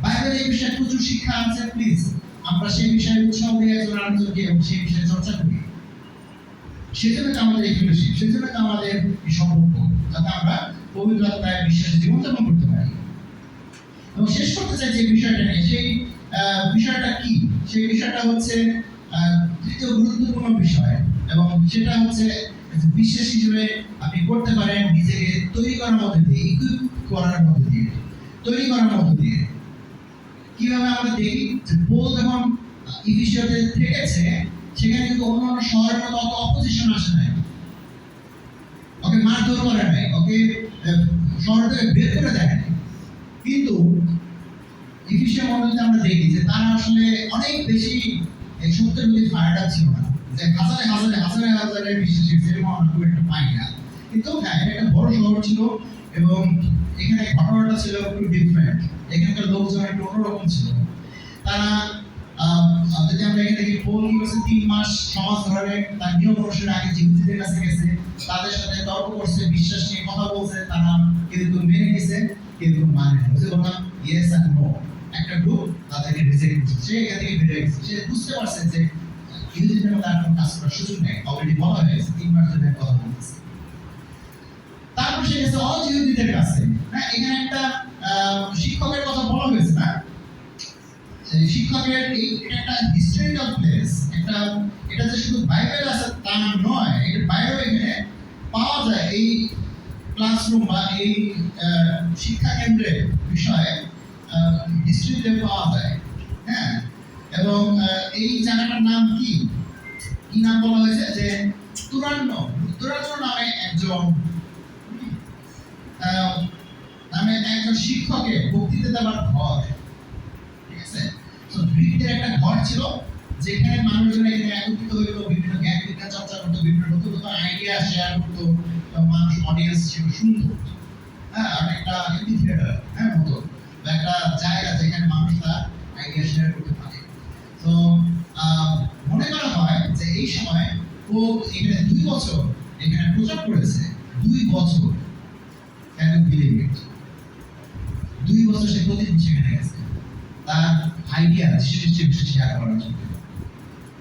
বাইবেলে এই বিষয়ে প্রচুর শিক্ষা আছে, প্লিজ আমরা সেই বিষয়ে উৎসাহ দিয়ে একজন আরেকজনকে সেই বিষয়ে চর্চা করি। সেজন্য তো আমাদের এই ফেলোশিপ, সেজন্য তো আমাদের এই সম্পর্ক, যাতে আমরা পবিত্র আত্মায় বিশ্বাসে জীবনযাপন করতে পারি। এবং শেষ করতে চাই যে বিষয়টা নিয়ে, সেই বিষয়টা কি, সেই বিষয়টা হচ্ছে তৃতীয় গুরুত্বপূর্ণ বিষয়, এবং সেটা হচ্ছে বিশ্বাস হিসেবে আপনি করতে পারেন নিজেকে তৈরি করার মধ্যে দিয়ে, ইকুইপ করার মধ্যে দিয়ে, তৈরি করার মধ্যে দিয়ে। কিভাবে আমরা দেখি যে পৌল যখন ইফিসিয়াতে থেকেছে, সেখানে কিন্তু অন্যান্য শহরের মতো অত অপোজিশন আসে নাই, ওকে মারধর করে নাই, ওকে শহর থেকে বের করে দেয় নাই। কিন্তু ইফিসিয়া মণ্ডলীতে আমরা দেখি যে তারা আসলে অনেক বেশি এই সত্যের প্রতি ফায়ারটা ছিল না, যে হাজারে হাজারে হাজারে হাজারে বিশ্বাসী সেরকম আমরা খুব একটা পাই না। কিন্তু হ্যাঁ, এটা একটা বড় শহর ছিল, এবং এখানে ঘটনাটা ছিল একটু ডিফারেন্ট। এখানকার লোকজন একটু অন্যরকম ছিল। তারা যদি আমরা এখানে দেখি পোল কি করছে 3 মাস সমাজ ধরে তার নিয়ম অনুসারে আগে জিহুদিদের কাছে গেছে, তাদের সাথে তর্ক করছে, বিশ্বাস নিয়ে কথা বলছে, তারা কিন্তু মেনে নিছে, কিন্তু মানে না। বুঝতে বললাম ইয়েস এন্ড নো। একটা গ্রুপ তাদেরকে রিজেক্ট করছে, সে এখান থেকে বেরিয়ে গেছে, সে বুঝতে পারছে যে ইহুদিদের মধ্যে আর কোনো কাজ করার সুযোগ নেই, অলরেডি বলা হয়ে গেছে 3 মাস ধরে কথা বলতেছে। তারপর সে গেছে অজিহুদিদের কাছে। হ্যাঁ, এখানে একটা শিক্ষকের কথা বলা হয়েছে না, শিক্ষকের এটা একটা হিস্টোরিক্যাল প্লেস, একটা এটা যে শুধু বাইবেল আছে তা নয়, এর বাইরেও এখানে পাওয়া যায় এই ক্লাসরুম বা এই শিক্ষা কেন্দ্রের বিষয়ে হিস্ট্রিতে পাওয়া যায়। হ্যাঁ, এবং এই জায়গাটার নাম কি কি নাম বলা হয়েছে যে তুরান্ন নামে একজন শিক্ষকের বক্তৃতা দেওয়ার ঘর। ঠিক আছে, তো গ্রিকদের একটা ঘর ছিল যেখানে মানুষজন এখানে একত্রিত হইতো, বিভিন্ন জ্ঞান বিজ্ঞান চর্চা করতো, বিভিন্ন নতুন নতুন আইডিয়া শেয়ার করতো, মানুষ অডিয়েন্স ছিল শুনতো। হ্যাঁ, আর একটা থিয়েটার হ্যাঁ মতো একটা জায়গা যেখানে মানুষ তার আইডিয়া শেয়ার করতে পারে। তো মনে করা হয় যে এই সময় ও এখানে 2 বছর এখানে প্রচার করেছে। 2 বছর, ক্যান ইউ বিলিভ ইট? 2 বছর সে প্রতিদিন সেখানে গেছে তার আইডিয়া যিশু শেয়ার করার জন্য।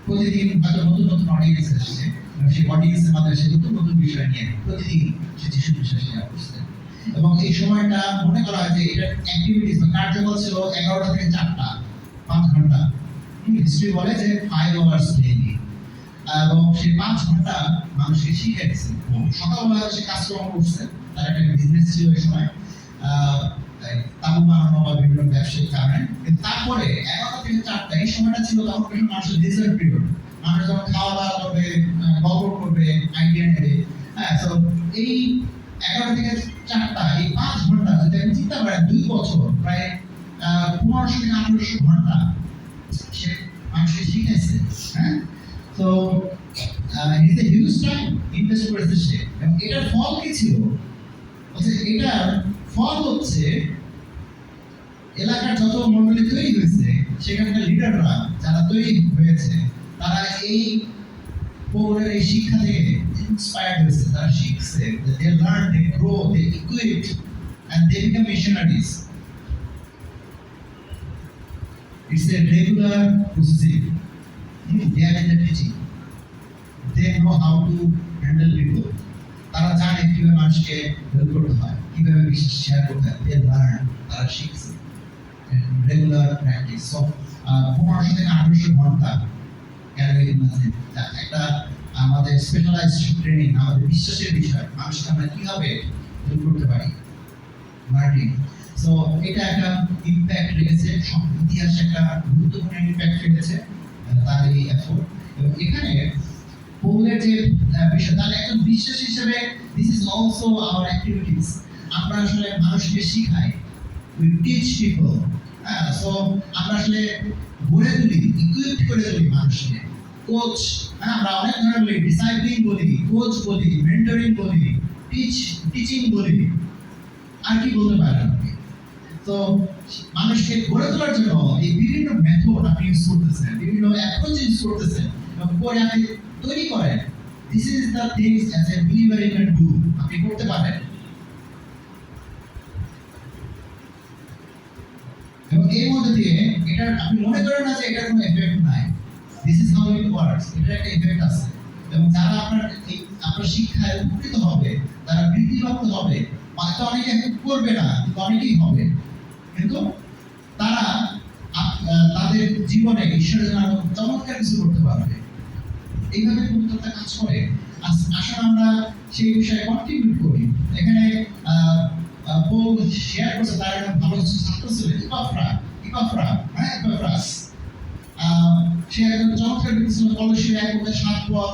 প্রতিদিন হয়তো নতুন নতুন অডিয়েন্স আসছে, সেই অডিয়েন্সের মাধ্যমে সে নতুন নতুন বিষয় নিয়ে প্রতিদিন সে যিশু শেয়ার করছে। এবং এই সময়টা মনে করা হয় যে এটার অ্যাক্টিভিটিস বা কার্যকল ছিল 11টা থেকে 4টা, 5 ঘন্টা। হিস্ট্রি বলে যে 5 আওয়ার্স ডেইলি, এবং সেই 5 ঘন্টা মানুষকে শিখিয়েছে। সকালবেলা সে কাজকর্ম করছে, তার একটা বিজনেস ছিল এই সময়, তাবু বানানো বা বিভিন্ন ব্যবসায়িক কারণে। কিন্তু তারপরে 11টা থেকে 4টা এই সময়টা ছিল তখন মানুষের ডিজার্ট পিরিয়ড, মানুষ যখন খাওয়া দাওয়া করবে, গল্প করবে, আইডিয়া নেবে। হ্যাঁ, তো এই 11টা থেকে 4টা এই 5 ঘন্টা যদি আপনি চিন্তা করেন 2 বছর প্রায় 1500 থেকে 1800 ঘন্টা সে মানুষকে শিখেছে। হ্যাঁ, তো it's a huge time invest করেছে সে। এবং এটার ফল কি ছিল? এটার ফল হচ্ছে এলাকার যত মন্ডলী তৈরি হয়েছে, সেখানকার লিডাররা যারা তৈরি হয়েছে, তারা এই পৌরের এই শিক্ষা থেকে ইন্সপায়ার্ড হয়েছে, তারা শিখছে, they learn, they grow, they equip and they become missionaries. It's a regular procedure. They are in the teaching. They know how to handle people. তারা জানে কিভাবে মানুষকে হেল্প করতে হয়, কিভাবে বিশ্বাস শেয়ার করতে হয়। They learn, তারা শিখছে। Regular practice. সো 1500 থেকে 1800 ঘন্টা একটা আমাদের স্পেশালাইজড ট্রেনিং, আমাদের বিশ্বাসের বিষয়, মানুষকে আমরা কিভাবে হেল্প করতে পারি, মার্টিন। সো এটা একটা ইম্প্যাক্ট রেখেছে, ইতিহাসে একটা গুরুত্বপূর্ণ ইম্প্যাক্ট রেখেছে তার এই এফোর্ট। এবং এখানে পৌলের যে বিষয়, তাহলে একজন বিশ্বাস হিসেবে this is also hour activities. আমরা আসলে মানুষকে শিখাই, উই টিচ পিপল। সো আমরা আসলে গড়ে তুলি, ইকুইপ করে তুলি মানুষকে। কোচ, আমরা অনেক ধরনের বলি, ডিসাইপ্লিং বলি, কোচ বলি, মেন্টরিং বলি, টিচিং বলি, আর কি বলতে পারেন আপনি। তো মানুষকে গড়ে তোলার জন্য এই বিভিন্ন মেথড আপনি ইউজ করতেছেন, বিভিন্ন অ্যাপ্রোচ ইউজ করতেছেন, এবং পরে আপনি তৈরি করেন। This is the things as a believer you can do, আপনি করতে পারেন। এবং এর মধ্যে দিয়ে এটা আপনি মনে করেন না যে এটার কোনো এফেক্ট নাই। This is how it works, এটার একটা এফেক্ট আছে। এবং যারা আপনার শিক্ষায় উপকৃত হবে, তারা বৃদ্ধিপ্রাপ্ত হবে, হয়তো অনেকে করবে না, কিন্তু অনেকেই হবে। কিন্তু তারা তাদের জীবনে ঈশ্বরের জন্য চমৎকার কিছু করতে পারবে। এইভাবে পবিত্রতা কাজ করে। আসলে আমরা সেই বিষয়ে কন্ট্রিবিউট করি। এখানে পৌল শেয়ার করছে তার একজন ভালো ছাত্র ছিলেন ইপাফ্রাস। সে একজন চমৎকার ব্যক্তি ছিল। কলসির 1:7-4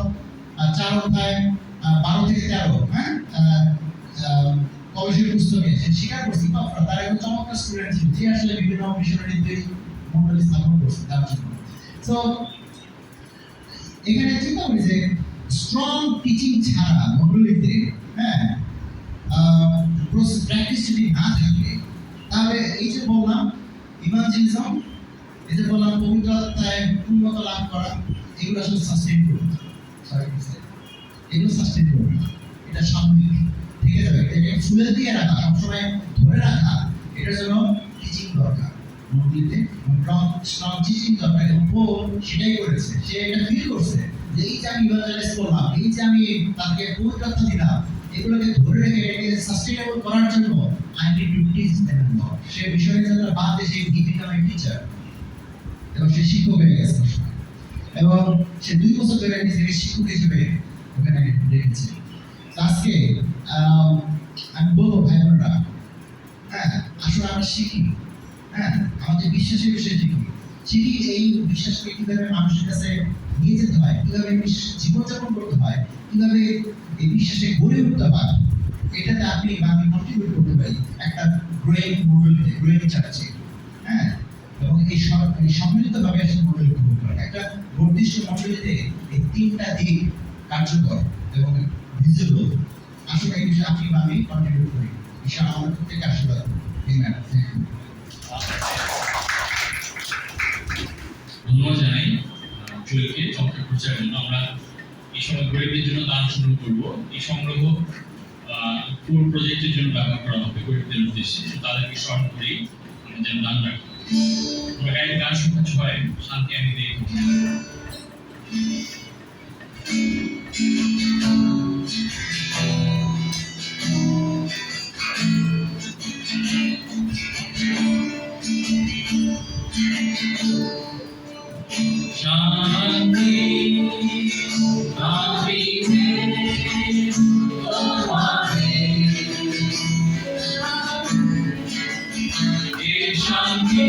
থেকে 13, হ্যাঁ, কলসির পুস্তকে সে স্বীকার করছে ইপাফ্রা তার একজন চমৎকার স্টুডেন্ট ছিল, যে আসলে বিভিন্ন মিশনারিদের মণ্ডলী স্থাপন করছে তার জন্য। সো এখানে চিন্তা করি যে স্ট্রং টিচিং ছাড়া মণ্ডলীতে, হ্যাঁ, প্র্যাকটিস যদি না থাকে, তাহলে এই যে বললাম ইভাঞ্জেলিজম এই যে বললাম পবিত্র আত্মায় পূর্ণতা লাভ করা, এগুলো আসলে সাস্টেইন করবে না। Sorry to say, এগুলো সাস্টেইন করবে না, এটা সাময়িক থেকে যাবে। এটা ফুলে দিয়ে রাখা, সবসময় ধরে রাখা, এটার জন্য টিচিং দরকার, মন্দিরে স্ট্রং টিচিং দরকার। এবং ও সেটাই করেছে, সে এটা ফিল করছে যে এই যে আমি ইভাঞ্জেলাইজ করলাম, এই যে আমি তাকে পবিত্র আত্মা দিলাম, এগুলোকে ধরে রেখে এটাকে সাস্টেইনেবল করার জন্য I need to teach them more. সে বিষয়ে যারা বাদ দিয়ে সে বিকাম এ টিচার এবং সে শিক্ষক হয়ে গেছে এবং সে 2 বছর ধরে নিজেকে শিক্ষক হিসেবে ওখানে রেখেছে। আজকে আমি বলবো ভাই বোনরা, হ্যাঁ আসলে আমরা শিখি, হ্যাঁ আমাদের বিশ্বাসের বিষয়ে শিখি এই বিশ্বাসকে কিভাবে মানুষের কাছে নিয়ে যেতে হয়, কিভাবে জীবনযাপন করতে হয়, কিভাবে এই বিশ্বাসে গড়ে উঠতে হয়, এটাতে আপনি বা আমি কন্ট্রিবিউট করতে পারি একটা গ্রোয়িং মডেলিতে, গ্রোয়িং চার্চে। হ্যাঁ এবং এই সম্মিলিতভাবে আসলে মডেল করতে পারে একটা নির্দিষ্ট মডেলিতে এই 3টা দিক কার্যকর এবং ভিজিবল। আসলে এই বিষয়ে আপনি বা আমি কন্ট্রিবিউট করি, ঈশ্বর আমাদের প্রত্যেককে আশীর্বাদ করুন। ধন্যবাদ জানাই জুয়েলকে চমৎকার প্রচারের জন্য। আমরা এই সময় গরিবদের জন্য দান সংগ্রহ করবো। এই সংগ্রহ পুরো প্রজেক্টের জন্য ব্যবহার করা হবে গরিবদের উদ্দেশ্যে, তাদেরকে স্মরণ করেই আমরা যেন দান রাখি। আমরা গান সংখ্যা 6 শান্তি আমি দিয়ে শান্তি আমি শান্তি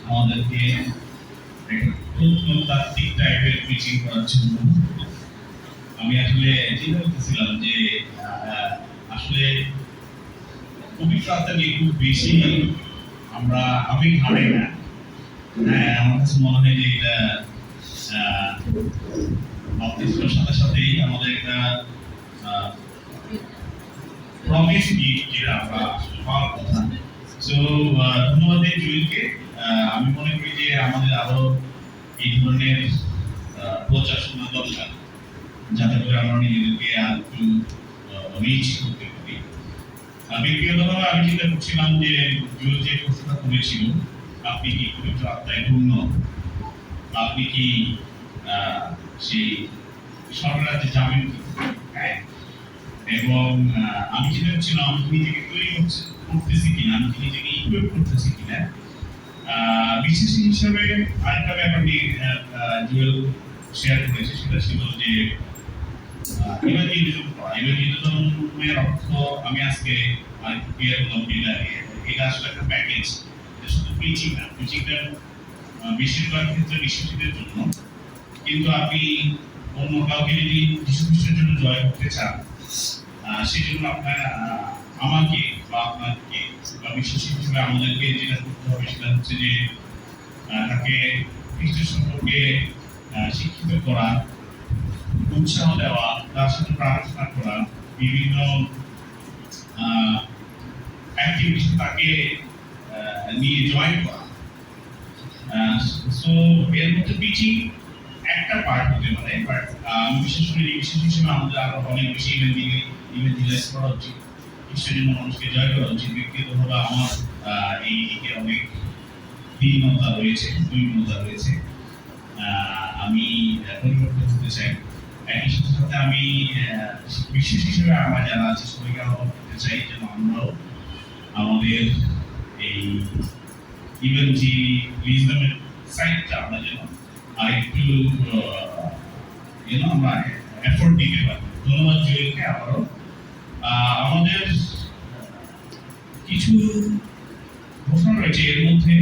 আমাদেরকে একটা প্রত্নতাত্ত্বিক টাইপের পিচিং করার জন্য। আমি আসলে চিন্তা করতেছিলাম যে আসলে পবিত্র আত্মা নিয়ে খুব বেশি আমরা আবেগ হারাই না। হ্যাঁ, আমার কাছে মনে হয় যে এটা বাপ্তিস্মের সাথে সাথেই আমাদের একটা প্রমিস গিফট যেটা আমরা পাওয়ার কথা। সো ধন্যবাদ দিই জুয়েলকে। আমি মনে করি যে আমাদের আরো এই ধরনের প্রচারণা দরকার, যাতে করে আমরা নিজেদেরকে আর একটু রিচ করতে পারি। ব্যক্তিগতভাবে আমি চিন্তা করছিলাম যে জুয়েল যে প্রশ্নটা করেছিল, আপনি কি পবিত্র আত্মায় পূর্ণ, আপনি কি সেই সরকারের জামিন, হ্যাঁ? এবং আমি চিন্তা করছিলাম আমি নিজেকে তৈরি করতেছি কিনা, আমি নিজেকে ইকুইপ করতেছি কিনা। বিশেষ হিসাবে আরেকটা ব্যাপার নিয়ে জুয়েল শেয়ার করেছে, সেটা ছিল যে ইভাঞ্জেলিজম করা। ইভাঞ্জেলিজমের অর্থ আমি আজকে আরেকটু ক্লিয়ার করলাম, এটা আসলে একটা প্যাকেজ। এটা শুধু প্রিচিং না, প্রিচিংটা বেশিরভাগ ক্ষেত্রে বিশ্বাসীদের জন্য, কিন্তু আপনি অন্য কাউকে যদি যীশু খ্রিস্টের জন্য জয় করতে চান, সেজন্য আপনার আমাকে বা আপনাকে বা বিশ্বাসী হিসেবে আমাদেরকে যেটা করতে হবে সেটা হচ্ছে যে তাকে খ্রিস্টের সম্পর্কে শিক্ষিত করা, উৎসাহ দেওয়া, তার সাথে প্রার্থনা করা, বিভিন্ন অ্যাক্টিভিটিস তাকে নিয়ে জয়েন করা। সো এর মধ্যে পিচিং একটা পার্ট হতে পারে, বাট আমি বিশেষ করে বিশেষ হিসেবে আমাদের আরো অনেক বেশি ইভেন্টিলাইজ করা উচিত, খ্রিস্টের জন্য মানুষকে জয় করা উচিত। ব্যক্তিগতভাবে আমার এই দিকে অনেক দীনতা রয়েছে, দুর্বলতা রয়েছে। আমি পরিবর্তন করতে চাই। একই সাথে সাথে আমি বিশেষ হিসেবে আমরা যারা আছে সবাইকে আহ্বান করতে চাই যেন আমরাও আমাদের এই ইভেঞ্জেলিজমের সাইডটা আমরা যেন আরেকটু আমরা এফোর্ট দিতে পারি। ধন্যবাদ জুয়েলকে আবারও। আমাদের কিছু ঘোষণা রয়েছে, এর মধ্যে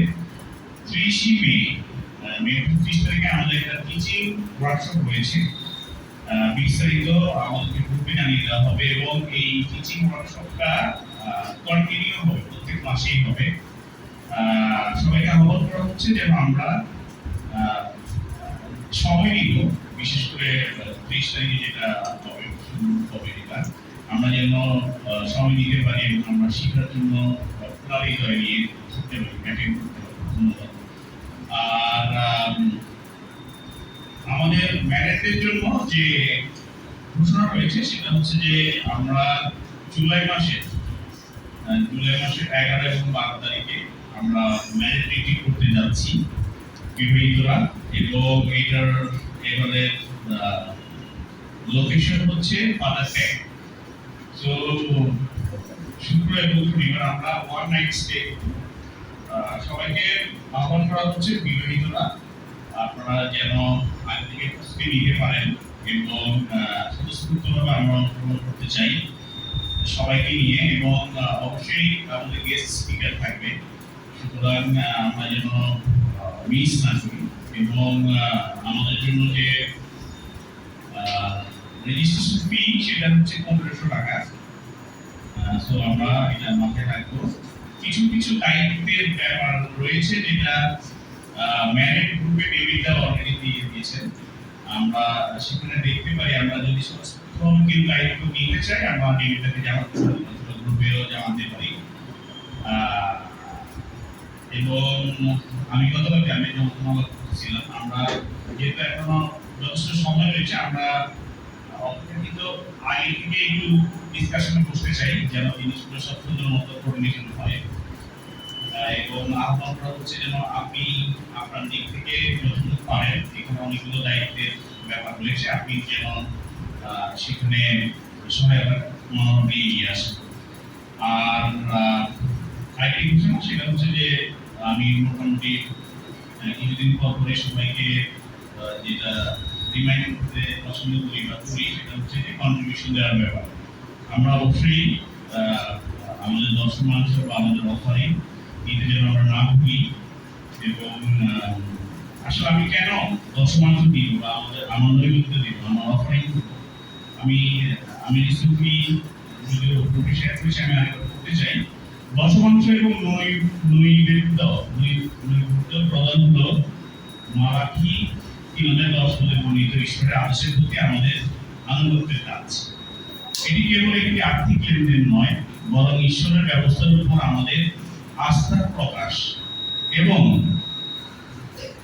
30 মে 30 তারিখে আমাদের একটা টিচিং ওয়ার্কশপ রয়েছে। বিস্তারিত আমাদেরকে গ্রুপে জানিয়ে দেওয়া হবে এবং এই টিচিং ওয়ার্কশপটা কন্টিনিউ হবে, প্রত্যেক মাসেই হবে। সবাইকে আহ্বান করা হচ্ছে যেন আমরা সময় নিব, বিশেষ করে 30 তারিখে যেটা হবে এটা আমরা যেন সময় নিতে পারি এবং আমরা শিক্ষার জন্য খোলারি হয়ে নিয়ে থাকতে পারি, অ্যাটেন্ড করতে পারি। ধন্যবাদ। আর আমাদের ম্যারেজের জন্য যে ঘোষণা রয়েছে সেটা হচ্ছে যে আমরা জুলাই মাসের 11 এবং 12 তারিখে আমরা ম্যারেজ মিটিং করতে যাচ্ছি বিবাহিতরা, এবং এটার এবারে লোকেশন হচ্ছে পাতাসেক। সো শুক্র এবং শনিবার আমরা ওয়ান নাইট স্টে। সবাইকে আহ্বান করা হচ্ছে বিবাহিতরা আপনারা যেন আগে থেকে প্রস্তুতি নিতে পারেন এবং স্বতঃস্ফূর্তভাবে আমরা অংশগ্রহণ করতে চাই সবাইকে নিয়ে, এবং অবশ্যই আমাদের গেস্ট স্পিকার থাকবে, সুতরাং আমরা যেন মিস না করি। এবং আমাদের জন্য যে রেজিস্ট্রেশন ফি সেটা হচ্ছে 1500 টাকা। সো আমরা এটা মাথায় রাখবো। কিছু কিছু দায়িত্বের ব্যাপার রয়েছে যেটা ম্যারেড গ্রুপে ডেভিডটা অলরেডি দিয়ে দিয়েছেন, আমরা সেখানে দেখতে পারি। আমরা যদি কেউ দায়িত্ব নিতে চাই আমরা ডেভিডটাকে জানাতে পারি, গ্রুপেও জানাতে পারি। এবং আমি গতকালকে আমি যখন করছিলাম, আমরা যেহেতু এখনো যথেষ্ট সময় রয়েছে, আমরা অপেক্ষাকৃত আগে থেকে একটু ডিসকাশনে বসতে চাই যেন জিনিসগুলো সব সুন্দর মতো কোঅর্ডিনেশন হয়। এবং আহ্বান করা হচ্ছে যেন আপনি আপনার দিক থেকে যতটুকু পারেন, এখানে অনেকগুলো দায়িত্বের ব্যাপার রয়েছে, আপনি যেন সেখানে সহায়তা মনোভাবে এগিয়ে আসেন। আর আরেকটি ঘোষণা সেটা হচ্ছে যে আমি মোটামুটি কিছুদিন পর পরে সবাইকে যেটা রিমাইন্ড করতে পছন্দ করি বা করি সেটা হচ্ছে যে কন্ট্রিবিউশন দেওয়ার ব্যাপার। আমরা অবশ্যই আমাদের দর্শক মানুষ বা আমাদের অফারিং এতে যেন আমরা না ভুলি। এবং আসলে আমি কেন দশমাংশ দিব বা আমার নৈবেদ্য দিব, আমার অফারিং আমি আমি রিসেন্টলি যদিও প্রফেশন হিসেবে আমি করতে চাই, দশমাংশ এবং নৈবেদ্য প্রদান হলো মারাঠি 3010 বলে বর্ণিত ঈশ্বরের আদেশের প্রতি আমাদের আনুগত্যের কাজ। এটি কেবল একটি আর্থিক লেনদেন নয়, বরং ঈশ্বরের ব্যবস্থার উপর আমাদের আস্থার প্রকাশ এবং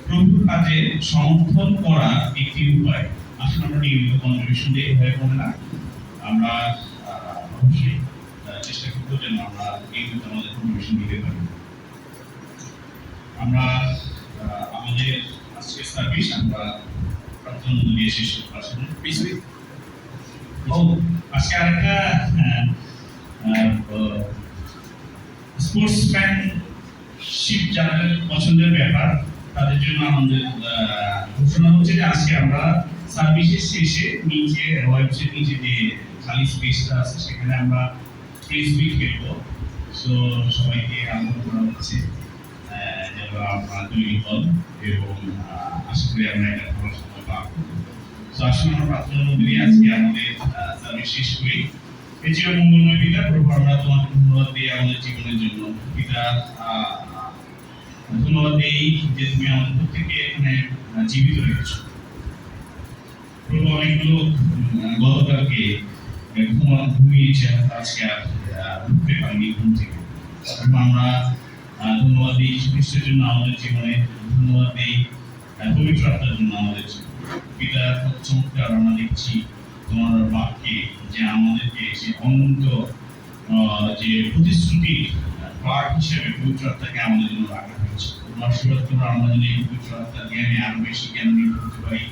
প্রভুর কাজে সমর্থন করার একটি উপায়। আসলে আমরা নিয়মিত কন্ট্রিবিউশন দিয়ে হয়ে পড়ে না, আমরা অবশ্যই চেষ্টা করবো যেন আমরা নিয়মিত আমাদের কন্ট্রিবিউশন দিতে পারি। আমরা আমাদের আজকের সার্ভিস আমরা প্রার্থনা দিয়ে শেষ করতে আসলে আজকে আরেকটা স্পোর্টসম্যানশিপ যাদের পছন্দের ব্যাপার তাদের জন্য আমাদের ঘোষণা হচ্ছে যে আজকে আমরা সার্ভিসের শেষে নিচে ওয়েবসাইট নিচে যে খালি স্পেসটা আছে সেখানে আমরা ফ্রিসবি খেলবো। সো সবাইকে আমন্ত্রণ করা হচ্ছে যেন আপনারা তৈরি হন এবং আশা করি আমরা এটা ভালো সময় পাবো। সো আসলে আমরা প্রার্থনার মধ্যে দিয়ে আজকে আমাদের সার্ভিস শেষ করি। এই ছিল মঙ্গলময় পিতা, প্রভু আমরা তোমাকে ধন্যবাদ দিই আমাদের জীবনের জন্য। পিতা ধন্যবাদ দিই যে তুমি আমাদের প্রত্যেককে এখানে জীবিত রেখেছো। প্রভু অনেকগুলো গতকালকে ঘুমিয়েছে, আজকে আর উঠতে পারিনি ঘুম থেকে। আমরা ধন্যবাদ দিই খ্রিস্টের জন্য আমাদের জীবনে, ধন্যবাদ দিই পবিত্র আত্মার জন্য আমাদের পিতা। চমৎকার আমরা দেখছি তোমার বাক্যে যে আমাদেরকে যে অনন্ত যে প্রতিশ্রুতি পাঠ হিসেবে পবিত্র আত্মাকে আমাদের জন্য রাখা হয়েছে। আশীর্বাদ করো আমরা যেন এই পবিত্র আত্মার জ্ঞানে আরো বেশি জ্ঞান নিতে করতে পারি,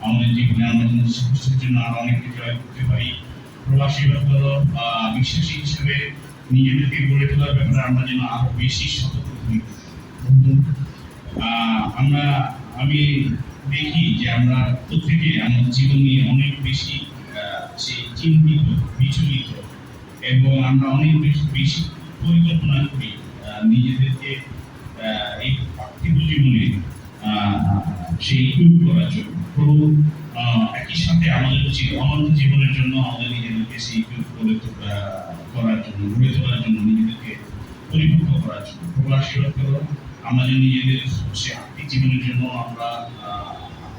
আমাদের জীবনে আমরা যেন খ্রিস্টের জন্য আরো অনেককে জয় করতে পারি। প্রভু আশীর্বাদ করো বিশ্বাসী হিসেবে নিজেদেরকে গড়ে তোলার ব্যাপারে আমরা যেন আরো বেশি সতর্ক হই। আমি দেখি যে আমরা প্রত্যেকে আমাদের জীবন নিয়ে অনেক বেশি চিন্তিত, বিচলিত এবং আমরা অনেক বেশি পরিকল্পনা করি নিজেদেরকে এই পার্থিব জীবনে সেই ইকুইপ করার জন্য। প্রভু একই সাথে আমাদের উচিত অনন্ত জীবনের জন্য আমাদের নিজেদেরকে সেই ইকুইপ করার জন্য, গড়ে তোলার জন্য, নিজেদেরকে পরিপক্ক করার জন্য। প্রভু আশীর্বাদ করো আমরা যেন নিজেদের সে আর্থিক জীবনের জন্য আমরা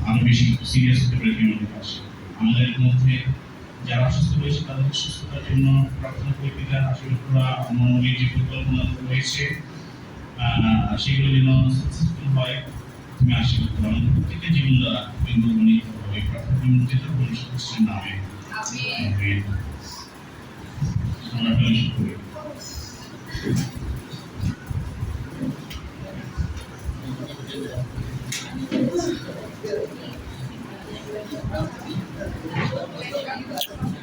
আরো বেশি সিরিয়াস হতে পারি। আমাদের মধ্যে যারা অসুস্থ রয়েছে তাদের সুস্থতার জন্য প্রার্থনা করি। পিতা আশীর্বাদ করা মনের যে পরিকল্পনা রয়েছে সেগুলো যেন সাকসেসফুল হয়, তুমি আশীর্বাদ করো। আমাদের প্রত্যেকের জীবন দ্বারা মঙ্গলমণিত হবে প্রার্থনা খ্রিস্টের নামে আমরা ফেলোশিপ করি। Thank you.